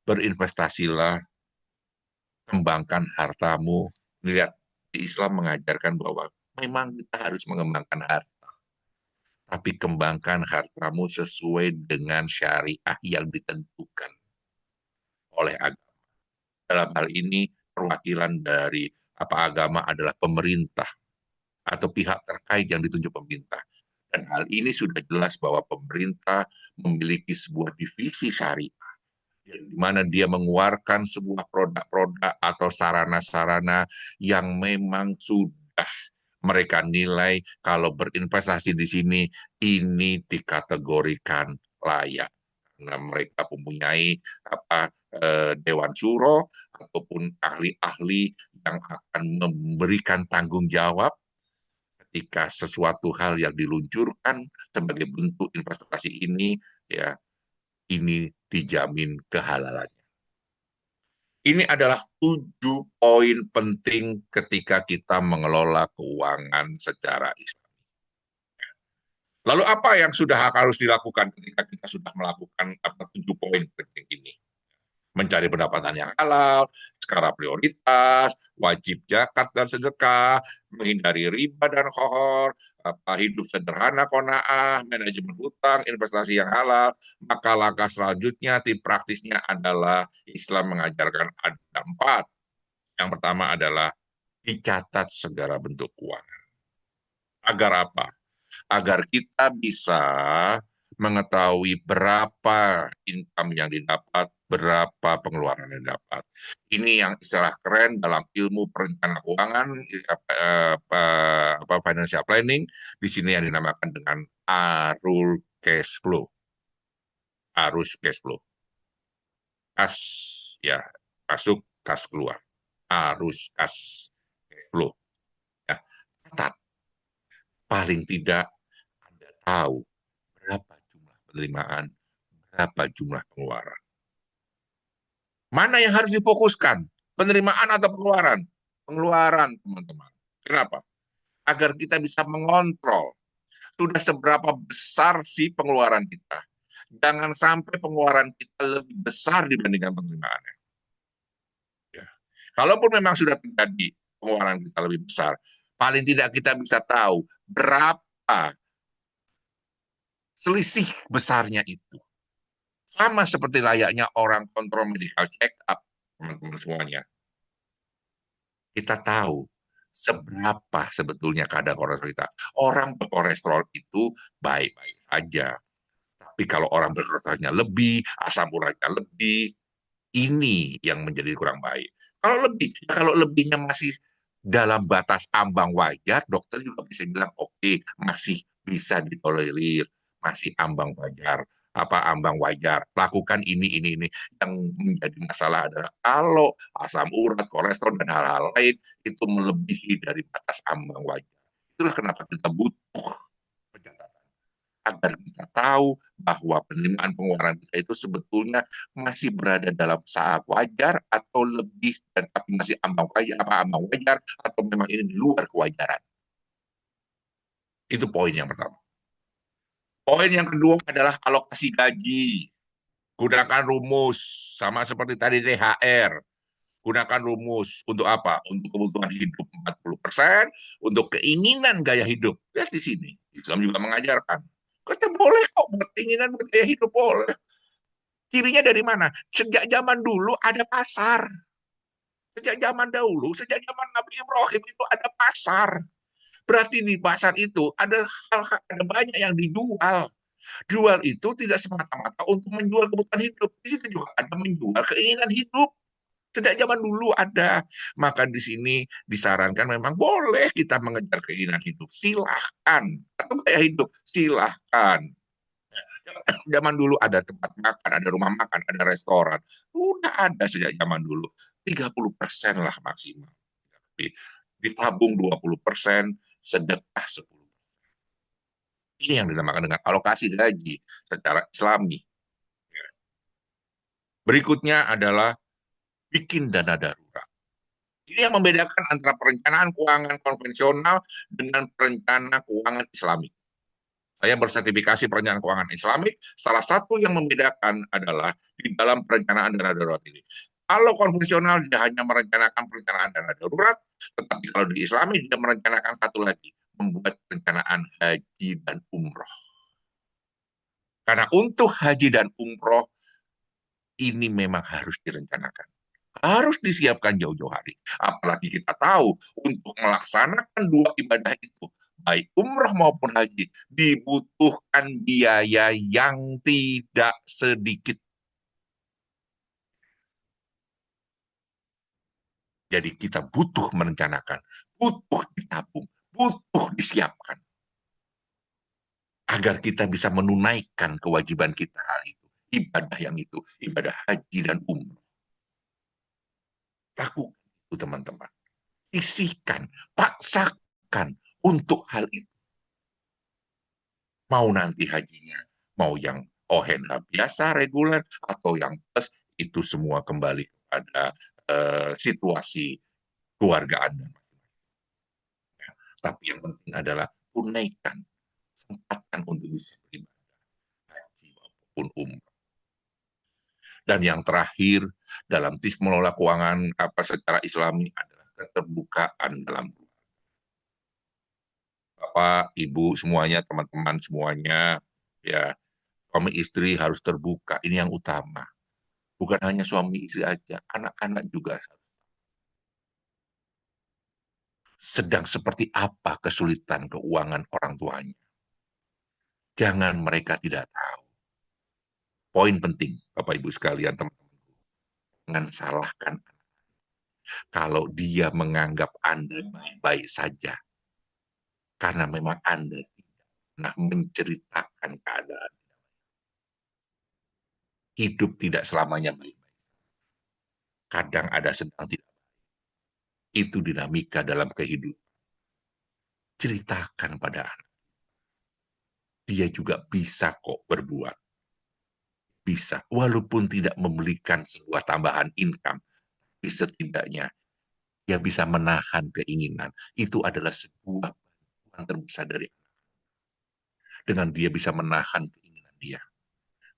S2: Berinvestasilah, kembangkan hartamu. Lihat, di Islam mengajarkan bahwa memang kita harus mengembangkan harta, tapi kembangkan hartamu sesuai dengan syariah yang ditentukan oleh agama. Dalam hal ini, perwakilan dari apa agama adalah pemerintah atau pihak terkait yang ditunjuk pemerintah. Dan hal ini sudah jelas bahwa pemerintah memiliki sebuah divisi syariah, di mana dia mengeluarkan sebuah produk-produk atau sarana-sarana yang memang sudah mereka nilai kalau berinvestasi di sini ini dikategorikan layak karena mereka mempunyai dewan syuro ataupun ahli-ahli yang akan memberikan tanggung jawab ketika sesuatu hal yang diluncurkan sebagai bentuk investasi ini ya ini dijamin kehalalannya. Ini adalah 7 poin penting ketika kita mengelola keuangan secara Islam. Lalu apa yang sudah harus dilakukan ketika kita sudah melakukan 7 poin penting ini? mencari pendapatan yang halal, skala prioritas, wajib zakat dan sedekah, menghindari riba dan khohor, hidup sederhana qanaah, manajemen hutang, investasi yang halal. Maka langkah selanjutnya, tim praktisnya adalah Islam mengajarkan ada 4. Yang pertama adalah dicatat segala bentuk keuangan. Agar apa? Agar kita bisa mengetahui berapa income yang didapat, berapa pengeluaran yang didapat. Ini yang istilah keren dalam ilmu perencanaan keuangan, financial planning, di sini yang dinamakan dengan arus cash flow. Arus cash flow. Kas, ya, masuk, kas keluar. Arus kas flow. Ya, catat. Paling tidak Anda tahu berapa jumlah penerimaan, berapa jumlah pengeluaran. Mana yang harus difokuskan? Penerimaan atau pengeluaran? Pengeluaran, teman-teman. Kenapa? Agar kita bisa mengontrol sudah seberapa besar sih pengeluaran kita. Jangan sampai pengeluaran kita lebih besar dibandingkan penerimaannya. Ya. Kalaupun memang sudah terjadi pengeluaran kita lebih besar, paling tidak kita bisa tahu berapa selisih besarnya itu. Sama seperti layaknya orang kontrol medical check up, teman-teman semuanya. Kita tahu seberapa sebetulnya kadar kolesterol kita. Orang berkolesterol itu baik-baik saja. Tapi kalau orang berkolesterolnya lebih, asam uratnya lebih, ini yang menjadi kurang baik. Kalau lebih, ya kalau lebihnya masih dalam batas ambang wajar, dokter juga bisa bilang oke, okay, masih bisa ditolerir, masih ambang wajar, apa ambang wajar. Lakukan ini. Yang menjadi masalah adalah kalau asam urat, kolesterol dan hal-hal lain itu melebihi dari batas ambang wajar. Itulah kenapa kita butuh pencatatan agar kita tahu bahwa penerimaan pengeluaran kita itu sebetulnya masih berada dalam saat wajar atau lebih dan tapi masih ambang wajar atau memang ini di luar kewajaran. Itu poin yang pertama. Poin yang kedua adalah alokasi gaji. Gunakan rumus sama seperti tadi THR. Gunakan rumus untuk apa? Untuk kebutuhan hidup 40%, untuk keinginan gaya hidup. Lihat di sini. Islam juga mengajarkan. Kita boleh kok buat keinginan gaya hidup boleh. Cirinya dari mana? Sejak zaman dulu ada pasar. Sejak zaman Nabi Ibrahim itu ada pasar. Berarti di pasar itu ada ada banyak yang dijual. Jual itu tidak semata-mata untuk menjual kebutuhan hidup. Di situ juga ada menjual keinginan hidup. Sejak zaman dulu ada. Maka di sini disarankan memang boleh kita mengejar keinginan hidup. Silahkan. Atau gaya hidup. Silahkan. Zaman dulu ada tempat makan, ada rumah makan, ada restoran. Udah ada sejak zaman dulu. 30% lah maksimal. Tapi ditabung 20%, sedekah 10%. Ini yang dinamakan dengan alokasi gaji secara islami. Berikutnya adalah bikin dana darurat. Ini yang membedakan antara perencanaan keuangan konvensional dengan perencana keuangan Islami. Saya bersertifikasi perencanaan keuangan Islamik. Salah satu yang membedakan adalah di dalam perencanaan dana darurat ini. Kalau konvensional dia hanya merencanakan perencanaan dana darurat, tetapi kalau di Islami dia merencanakan satu lagi, membuat perencanaan haji dan umroh. Karena untuk haji dan umroh ini memang harus direncanakan. Harus disiapkan jauh-jauh hari. Apalagi kita tahu untuk melaksanakan dua ibadah itu, baik umroh maupun haji, dibutuhkan biaya yang tidak sedikit. Jadi kita butuh merencanakan, butuh ditabung, butuh disiapkan. Agar kita bisa menunaikan kewajiban kita hal itu. Ibadah yang itu, ibadah haji dan umroh. Lakukan itu teman-teman. Sisihkan, paksakan untuk hal itu. Mau nanti hajinya, mau yang OHNH biasa, reguler, atau yang plus, itu semua kembali kepada situasi keluarga Anda. Tapi yang penting adalah tunaikan, sempatkan untuk bisa beribadah, haji maupun umrah. Dan yang terakhir dalam tips mengelola keuangan apa secara Islami adalah keterbukaan dalam Bapak, Ibu semuanya, teman-teman semuanya, ya suami istri harus terbuka. Ini yang utama. Bukan hanya suami istri aja, anak-anak juga sedang seperti apa kesulitan keuangan orang tuanya. Jangan mereka tidak tahu. Poin penting, Bapak Ibu sekalian, teman-teman. Jangan salahkan kalau dia menganggap Anda baik-baik saja. Karena memang Anda tidak pernah menceritakan keadaan. Hidup tidak selamanya baik-baik. Kadang ada sedang tidak. Itu dinamika dalam kehidupan. Ceritakan pada anak. Dia juga bisa kok berbuat. Bisa. Walaupun tidak memberikan sebuah tambahan income. Tapi setidaknya dia bisa menahan keinginan. Itu adalah sebuah bantuan terbesar dari anak. Dengan dia bisa menahan keinginan dia.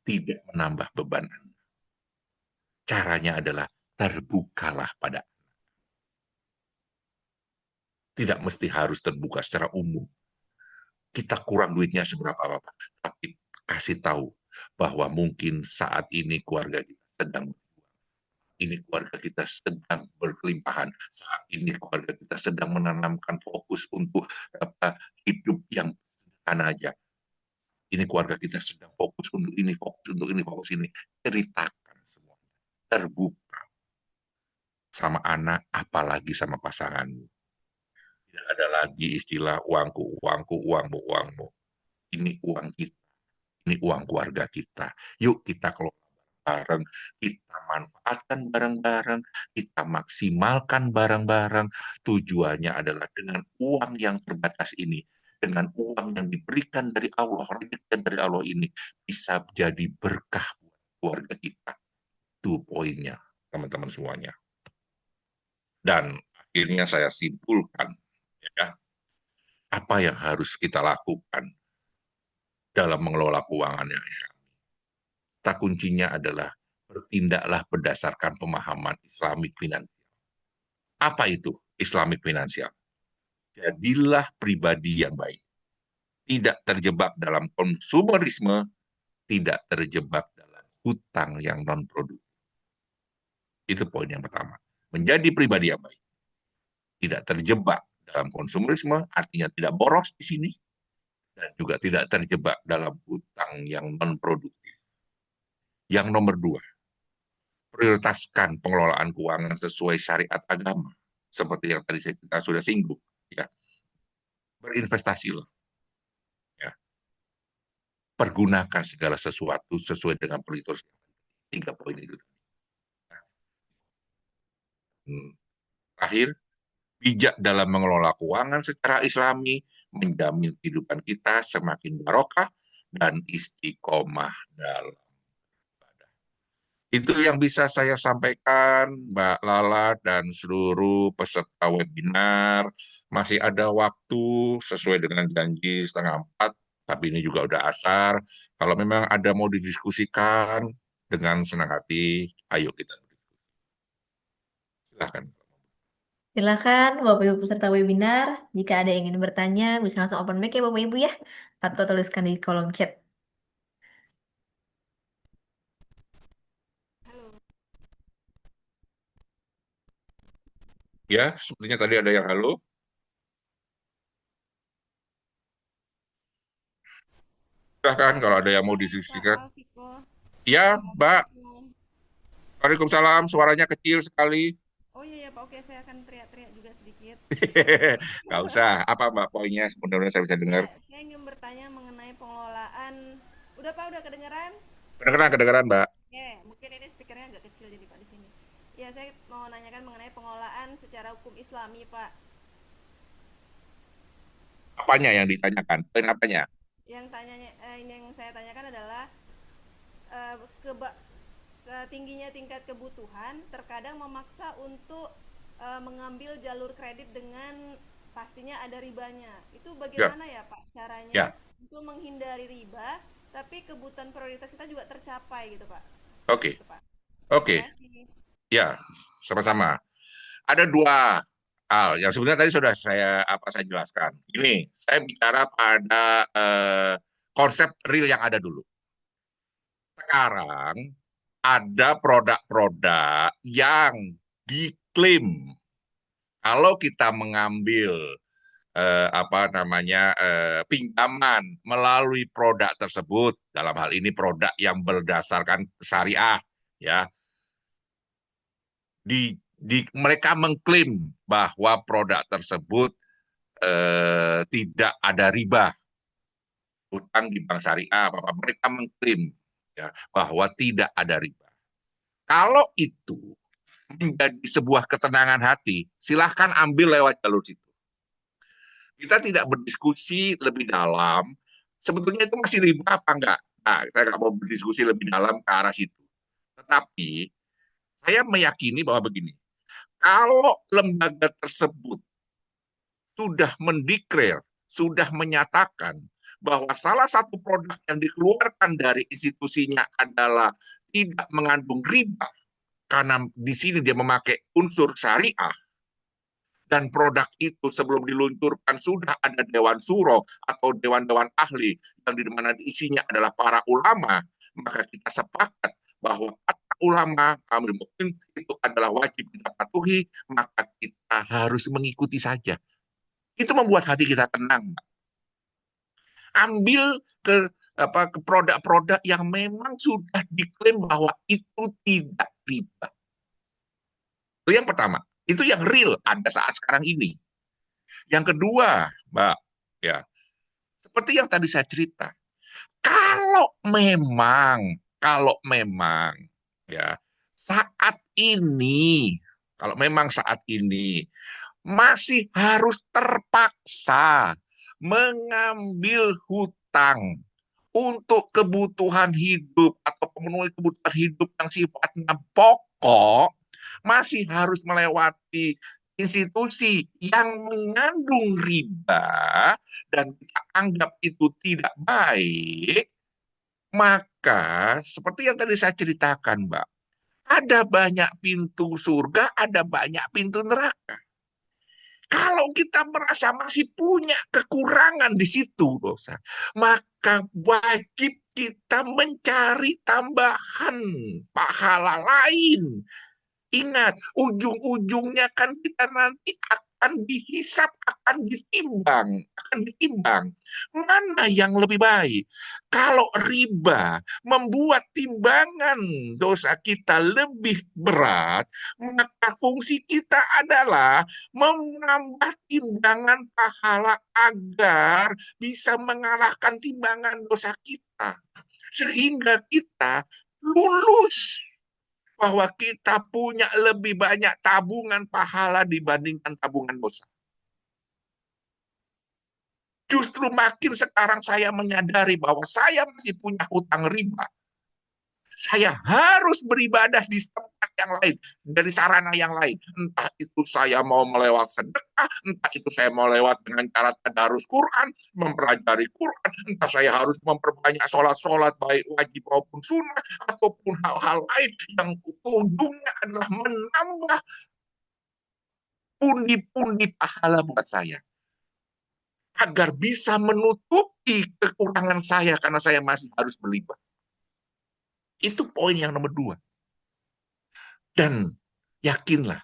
S2: Tidak menambah beban Anda. Caranya adalah terbukalah pada. Tidak mesti harus terbuka secara umum. Kita kurang duitnya seberapa apa, tapi kasih tahu bahwa mungkin saat ini keluarga kita sedang keluarga kita sedang berkelimpahan, saat ini keluarga kita sedang menanamkan fokus untuk hidup yang sederhana aja. Ini keluarga kita sedang fokus untuk ini, fokus untuk ini, fokus ini. Ceritakan semua, terbuka sama anak, apalagi sama pasanganmu. Tidak ada lagi istilah uangku, uangku, uangmu, uangmu. Ini uang kita, ini uang keluarga kita. Yuk kita kelola bareng, kita manfaatkan bareng-bareng, kita maksimalkan bareng-bareng. Tujuannya adalah dengan uang yang terbatas ini, dengan uang yang diberikan dari Allah, rezeki dari Allah ini, bisa jadi berkah buat keluarga kita. Itu poinnya, teman-teman semuanya. Dan akhirnya saya simpulkan, ya, apa yang harus kita lakukan dalam mengelola keuangannya. Kata kuncinya adalah bertindaklah berdasarkan pemahaman Islamic finansial. Apa itu Islamic finansial? Jadilah pribadi yang baik. Tidak terjebak dalam konsumerisme, tidak terjebak dalam hutang yang non-produktif. Itu poin yang pertama. Menjadi pribadi yang baik. Tidak terjebak dalam konsumerisme, artinya tidak boros di sini, dan juga tidak terjebak dalam hutang yang non-produktif. Yang nomor dua, prioritaskan pengelolaan keuangan sesuai syariat agama. Seperti yang tadi kita sudah singgung. Ya. Berinvestasilah. Ya. Pergunakan segala sesuatu sesuai dengan prioritas. Tiga poin itu. Terakhir, bijak dalam mengelola keuangan secara islami, menjamin kehidupan kita semakin barokah dan istiqomah dalam. Itu yang bisa saya sampaikan, Mbak Lala dan seluruh peserta webinar. Masih ada waktu sesuai dengan janji 3:30, tapi ini juga udah asar. Kalau memang ada mau didiskusikan, dengan senang hati, ayo kita silakan.
S1: Silakan Bapak Ibu peserta webinar, jika ada yang ingin bertanya bisa langsung open mic ya Bapak Ibu ya, atau tuliskan di kolom chat.
S2: Ya, sepertinya tadi ada yang halo. Silahkan kalau ada yang mau
S3: Sore Pak
S2: didiskusikan.
S3: Alfiko.
S2: Ya, Mbak.
S3: Assalamualaikum.
S2: Waalaikumsalam. Suaranya kecil sekali.
S3: Oh iya ya Pak, oke saya akan teriak-teriak juga sedikit.
S2: Nggak usah. Apa Mbak poinnya? Sebenarnya saya bisa dengar.
S3: Ya, saya ingin bertanya mengenai pengelolaan. Udah Pak, udah kedengeran?
S2: Kedengeran, kedengeran, Mbak.
S3: Oke, mungkin ini speakernya agak kecil jadi Pak di sini. Ya, saya mau nanyakan mengenai pengelolaan secara hukum Islami Pak.
S2: Apanya yang ditanyakan? Poin apanya?
S3: Yang saya tanyakan adalah eh, keba tingginya tingkat kebutuhan terkadang memaksa untuk mengambil jalur kredit dengan pastinya ada ribanya. Itu
S2: Ya,
S3: bagaimana ya Pak caranya
S2: ya.
S3: untuk menghindari riba tapi kebutuhan prioritas kita juga tercapai gitu Pak. Seperti
S2: Oke.
S3: itu Pak. Terima
S2: Oke,
S3: kasih.
S2: ya, sama-sama. Ada dua hal yang sebenarnya tadi sudah saya jelaskan. Ini saya bicara pada konsep real yang ada dulu. Sekarang ada produk-produk yang diklaim kalau kita mengambil pinjaman melalui produk tersebut, dalam hal ini produk yang berdasarkan syariah, ya, mereka mengklaim bahwa produk tersebut tidak ada riba, utang di bank syariah, apa mereka mengklaim, ya, bahwa tidak ada riba. Kalau itu menjadi sebuah ketenangan hati, silahkan ambil lewat jalur situ. Kita tidak berdiskusi lebih dalam, sebetulnya itu masih riba apa enggak. Nah, saya nggak mau berdiskusi lebih dalam ke arah situ. Tetapi saya meyakini bahwa begini, kalau lembaga tersebut sudah mendeklar, sudah menyatakan bahwa salah satu produk yang dikeluarkan dari institusinya adalah tidak mengandung riba, karena di sini dia memakai unsur syariah, dan produk itu sebelum diluncurkan sudah ada dewan suro atau dewan-dewan ahli yang di mana isinya adalah para ulama, maka kita sepakat bahwa kata ulama kami mungkin itu adalah wajib kita patuhi, maka kita harus mengikuti saja. Itu membuat hati kita tenang. Ambil ke produk-produk yang memang sudah diklaim bahwa itu tidak riba. Itu yang pertama. Itu yang real ada saat sekarang ini. Yang kedua, Mbak, ya, seperti yang tadi saya cerita, kalau memang ya saat ini, kalau memang saat ini masih harus terpaksa mengambil hutang untuk kebutuhan hidup atau pemenuhi kebutuhan hidup yang sifatnya pokok, masih harus melewati institusi yang mengandung riba dan kita anggap itu tidak baik, maka seperti yang tadi saya ceritakan, Mbak, ada banyak pintu surga, ada banyak pintu neraka. Kalau kita merasa masih punya kekurangan di situ dosa, maka wajib kita mencari tambahan pahala lain. Ingat, ujung-ujungnya kan kita nanti akan dihisap, akan ditimbang. Mana yang lebih baik? Kalau riba membuat timbangan dosa kita lebih berat, maka fungsi kita adalah menambah timbangan pahala agar bisa mengalahkan timbangan dosa kita. Sehingga kita lulus bahwa kita punya lebih banyak tabungan pahala dibandingkan tabungan dosa. Justru makin sekarang saya menyadari bahwa saya masih punya hutang riba. Saya harus beribadah di tempat yang lain, dari sarana yang lain. Entah itu saya mau melewat sedekah, entah itu saya mau lewat dengan cara tadarus Quran, mempelajari Quran, entah saya harus memperbanyak sholat-sholat baik wajib maupun sunnah, ataupun hal-hal lain yang ujungnya adalah menambah pundi-pundi pahala buat saya. Agar bisa menutupi kekurangan saya karena saya masih harus berlibat. Itu poin yang nomor 2. Dan yakinlah,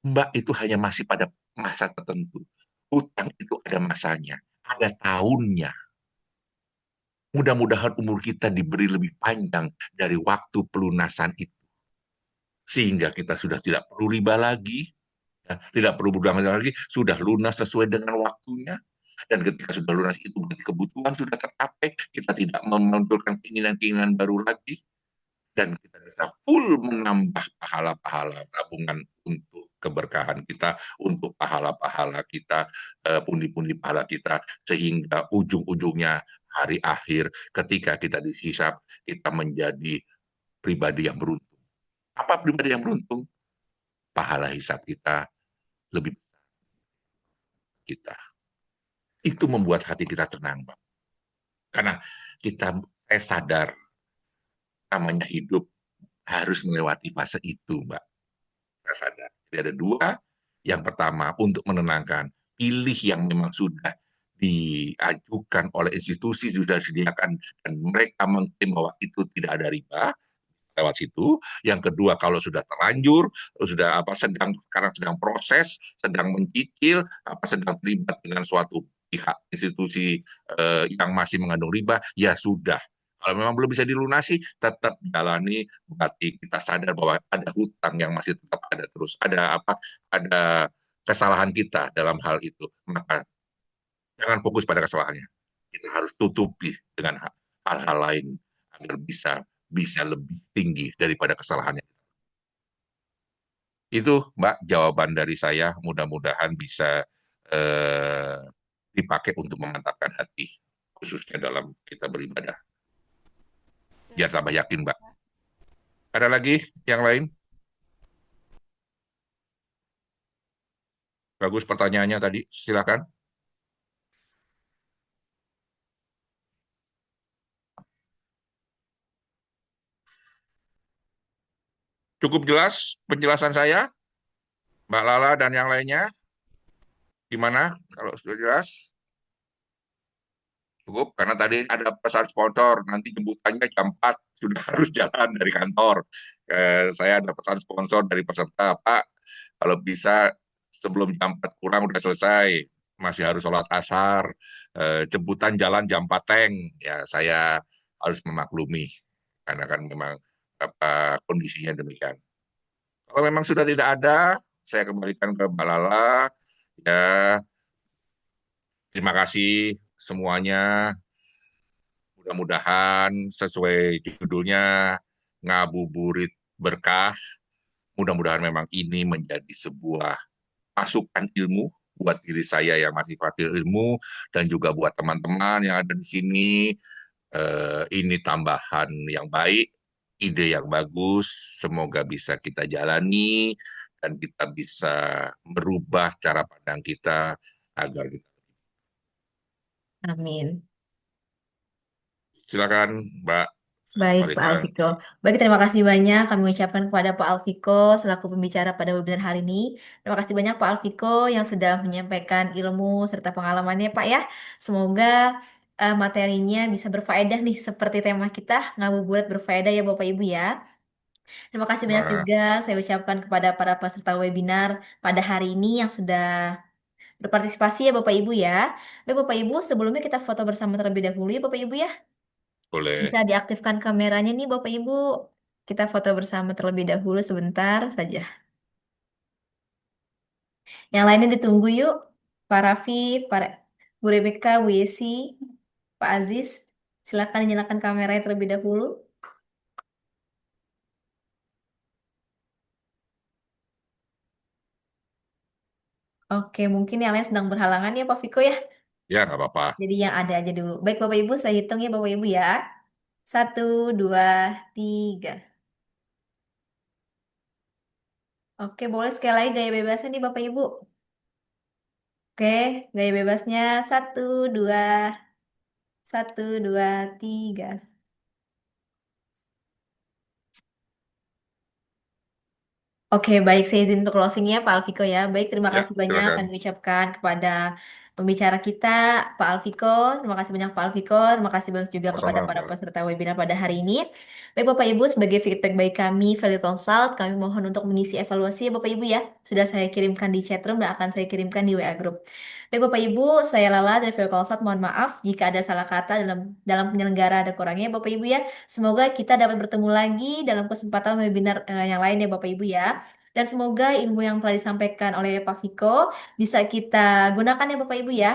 S2: Mbak itu hanya masih pada masa tertentu. Hutang itu ada masanya, ada tahunnya. Mudah-mudahan umur kita diberi lebih panjang dari waktu pelunasan itu. Sehingga kita sudah tidak perlu riba lagi, ya, tidak perlu berhutang lagi, sudah lunas sesuai dengan waktunya. Dan ketika sudah lunas itu berarti kebutuhan sudah tercapai, kita tidak memunculkan keinginan-keinginan baru lagi, dan kita bisa full menambah pahala-pahala tabungan untuk keberkahan kita, untuk pahala-pahala kita, pundi-pundi pahala kita, sehingga ujung-ujungnya hari akhir ketika kita dihisap, kita menjadi pribadi yang beruntung. Apa pribadi yang beruntung? Pahala hisap kita lebih kita. Itu membuat hati kita tenang, Bang. Karena kita sadar namanya hidup harus melewati fase itu, Mbak. Saya sadar. Jadi ada dua. Yang pertama, untuk menenangkan, pilih yang memang sudah diajukan oleh institusi, sudah disediakan, dan mereka mengklaim bahwa itu tidak ada riba, lewat situ. Yang kedua, kalau sudah terlanjur, sudah sekarang sedang proses, sedang mencicil, sedang terlibat dengan suatu pihak institusi yang masih mengandung riba, ya sudah. Kalau memang belum bisa dilunasi, tetap jalani. Berarti kita sadar bahwa ada hutang yang masih tetap ada terus. Ada kesalahan kita dalam hal itu. Maka jangan fokus pada kesalahannya. Kita harus tutupi dengan hal-hal lain agar bisa lebih tinggi daripada kesalahannya. Itu, Mbak, jawaban dari saya. Mudah-mudahan bisa eh, dipakai untuk memantapkan hati, khususnya dalam kita beribadah. Biar
S3: Terima
S2: tambah
S3: kasih
S2: yakin, Mbak.
S3: Pak.
S2: Ada lagi yang lain? Bagus pertanyaannya tadi. Silakan. Cukup jelas penjelasan saya, Mbak Lala dan yang lainnya. Gimana kalau sudah jelas? Cukup, karena tadi ada pesan sponsor, nanti jemputannya jam 4, sudah harus jalan dari kantor. Saya ada pesan sponsor dari peserta, Pak, kalau bisa sebelum jam 4 kurang udah selesai, masih harus sholat asar, jemputan jalan jam 4 teng, ya saya harus memaklumi, karena kan memang kondisinya demikian. Kalau memang sudah tidak ada, saya kembalikan ke Mbak Lala, ya terima kasih semuanya. Mudah-mudahan sesuai judulnya ngabuburit berkah. Mudah-mudahan memang ini menjadi sebuah masukan ilmu buat diri saya yang masih fakir ilmu dan juga buat teman-teman yang ada di sini. Ini tambahan yang baik, ide yang bagus. Semoga bisa kita jalani dan kita bisa merubah cara pandang kita agar kita.
S1: Amin.
S2: Silakan, Mbak
S1: Baik, Pak
S2: Malika.
S1: Alfiko. Baik, terima kasih banyak kami ucapkan kepada Pak Alfiko selaku pembicara pada webinar hari ini. Terima kasih banyak Pak Alfiko yang sudah menyampaikan ilmu serta pengalamannya, Pak ya. Semoga materinya bisa berfaedah nih seperti tema kita, ngabuburit berfaedah ya Bapak Ibu ya. Terima kasih banyak
S2: Nah,
S1: juga saya ucapkan kepada para peserta webinar pada hari ini yang sudah berpartisipasi ya Bapak Ibu ya. Baik Bapak Ibu, sebelumnya kita foto bersama terlebih dahulu ya Bapak Ibu ya.
S2: boleh.
S1: Bisa diaktifkan kameranya nih Bapak Ibu. Kita foto bersama terlebih dahulu sebentar saja. Yang lainnya ditunggu yuk. Pak Raffi, Bu Rebecca, Bu Yesi, Pak Aziz. Silakan nyalakan kameranya terlebih dahulu. Oke, mungkin yang lain sedang berhalangan ya Pak Viko ya.
S2: Ya, nggak apa-apa.
S1: Jadi yang ada aja dulu. Baik Bapak Ibu, saya hitung ya Bapak Ibu ya. Satu, dua, tiga. Oke, boleh sekali lagi gaya bebasnya nih Bapak Ibu. Oke, gaya bebasnya satu, dua, tiga. Oke, baik. Saya izin untuk closing ya, Pak Alfiko ya. Baik, terima
S2: Ya,
S1: kasih banyak kami
S2: silakan.
S1: ucapkan kepada pembicara kita, Pak Alfiko. Terima kasih banyak, Pak Alfiko. Terima kasih banyak juga kepada
S2: Sama-sama,
S1: para
S2: Mbak.
S1: peserta webinar pada hari ini. Baik, Bapak Ibu, sebagai feedback baik kami, Value Consult, kami mohon untuk mengisi evaluasi ya, Bapak Ibu ya. Sudah saya kirimkan di chat room dan akan saya kirimkan di WA Group. Baik, Bapak Ibu, saya Lala dari Value Consult. Mohon maaf jika ada salah kata dalam penyelenggara ada kurangnya, Bapak Ibu ya. Semoga kita dapat bertemu lagi dalam kesempatan webinar yang lain ya, Bapak Ibu ya. Dan semoga ilmu yang telah disampaikan oleh Pak Viko bisa kita gunakan ya Bapak Ibu ya.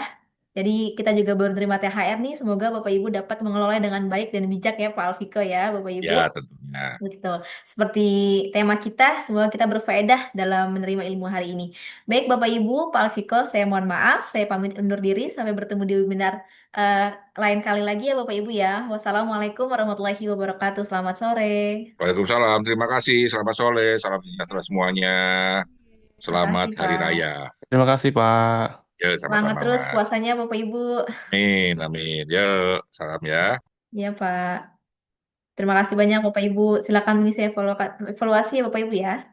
S1: Jadi kita juga baru terima THR nih. Semoga Bapak Ibu dapat mengelola dengan baik dan bijak ya Pak Alviko ya Bapak Ibu.
S2: Ya, tentunya.
S1: Betul. Seperti tema kita, semoga kita berfaedah dalam menerima ilmu hari ini. Baik Bapak Ibu, Pak Alviko, saya mohon maaf. Saya pamit undur diri. Sampai bertemu di webinar eh, lain kali lagi ya Bapak Ibu ya. Wassalamualaikum warahmatullahi wabarakatuh. Selamat sore.
S2: Waalaikumsalam. Terima kasih. Selamat sore. Salam sejahtera semuanya.
S1: Terima
S2: Selamat
S1: kasih
S2: Hari
S1: Pak.
S2: Raya.
S4: Terima kasih, Pak.
S2: Ya,
S1: Semangat
S2: sama-sama,
S1: terus
S2: Mas.
S1: puasanya Bapak Ibu.
S2: Amin, amin. Yuk, salam ya.
S1: Ya Pak. Terima kasih banyak Bapak Ibu. Silakan mengisi evaluasi ya Bapak Ibu ya.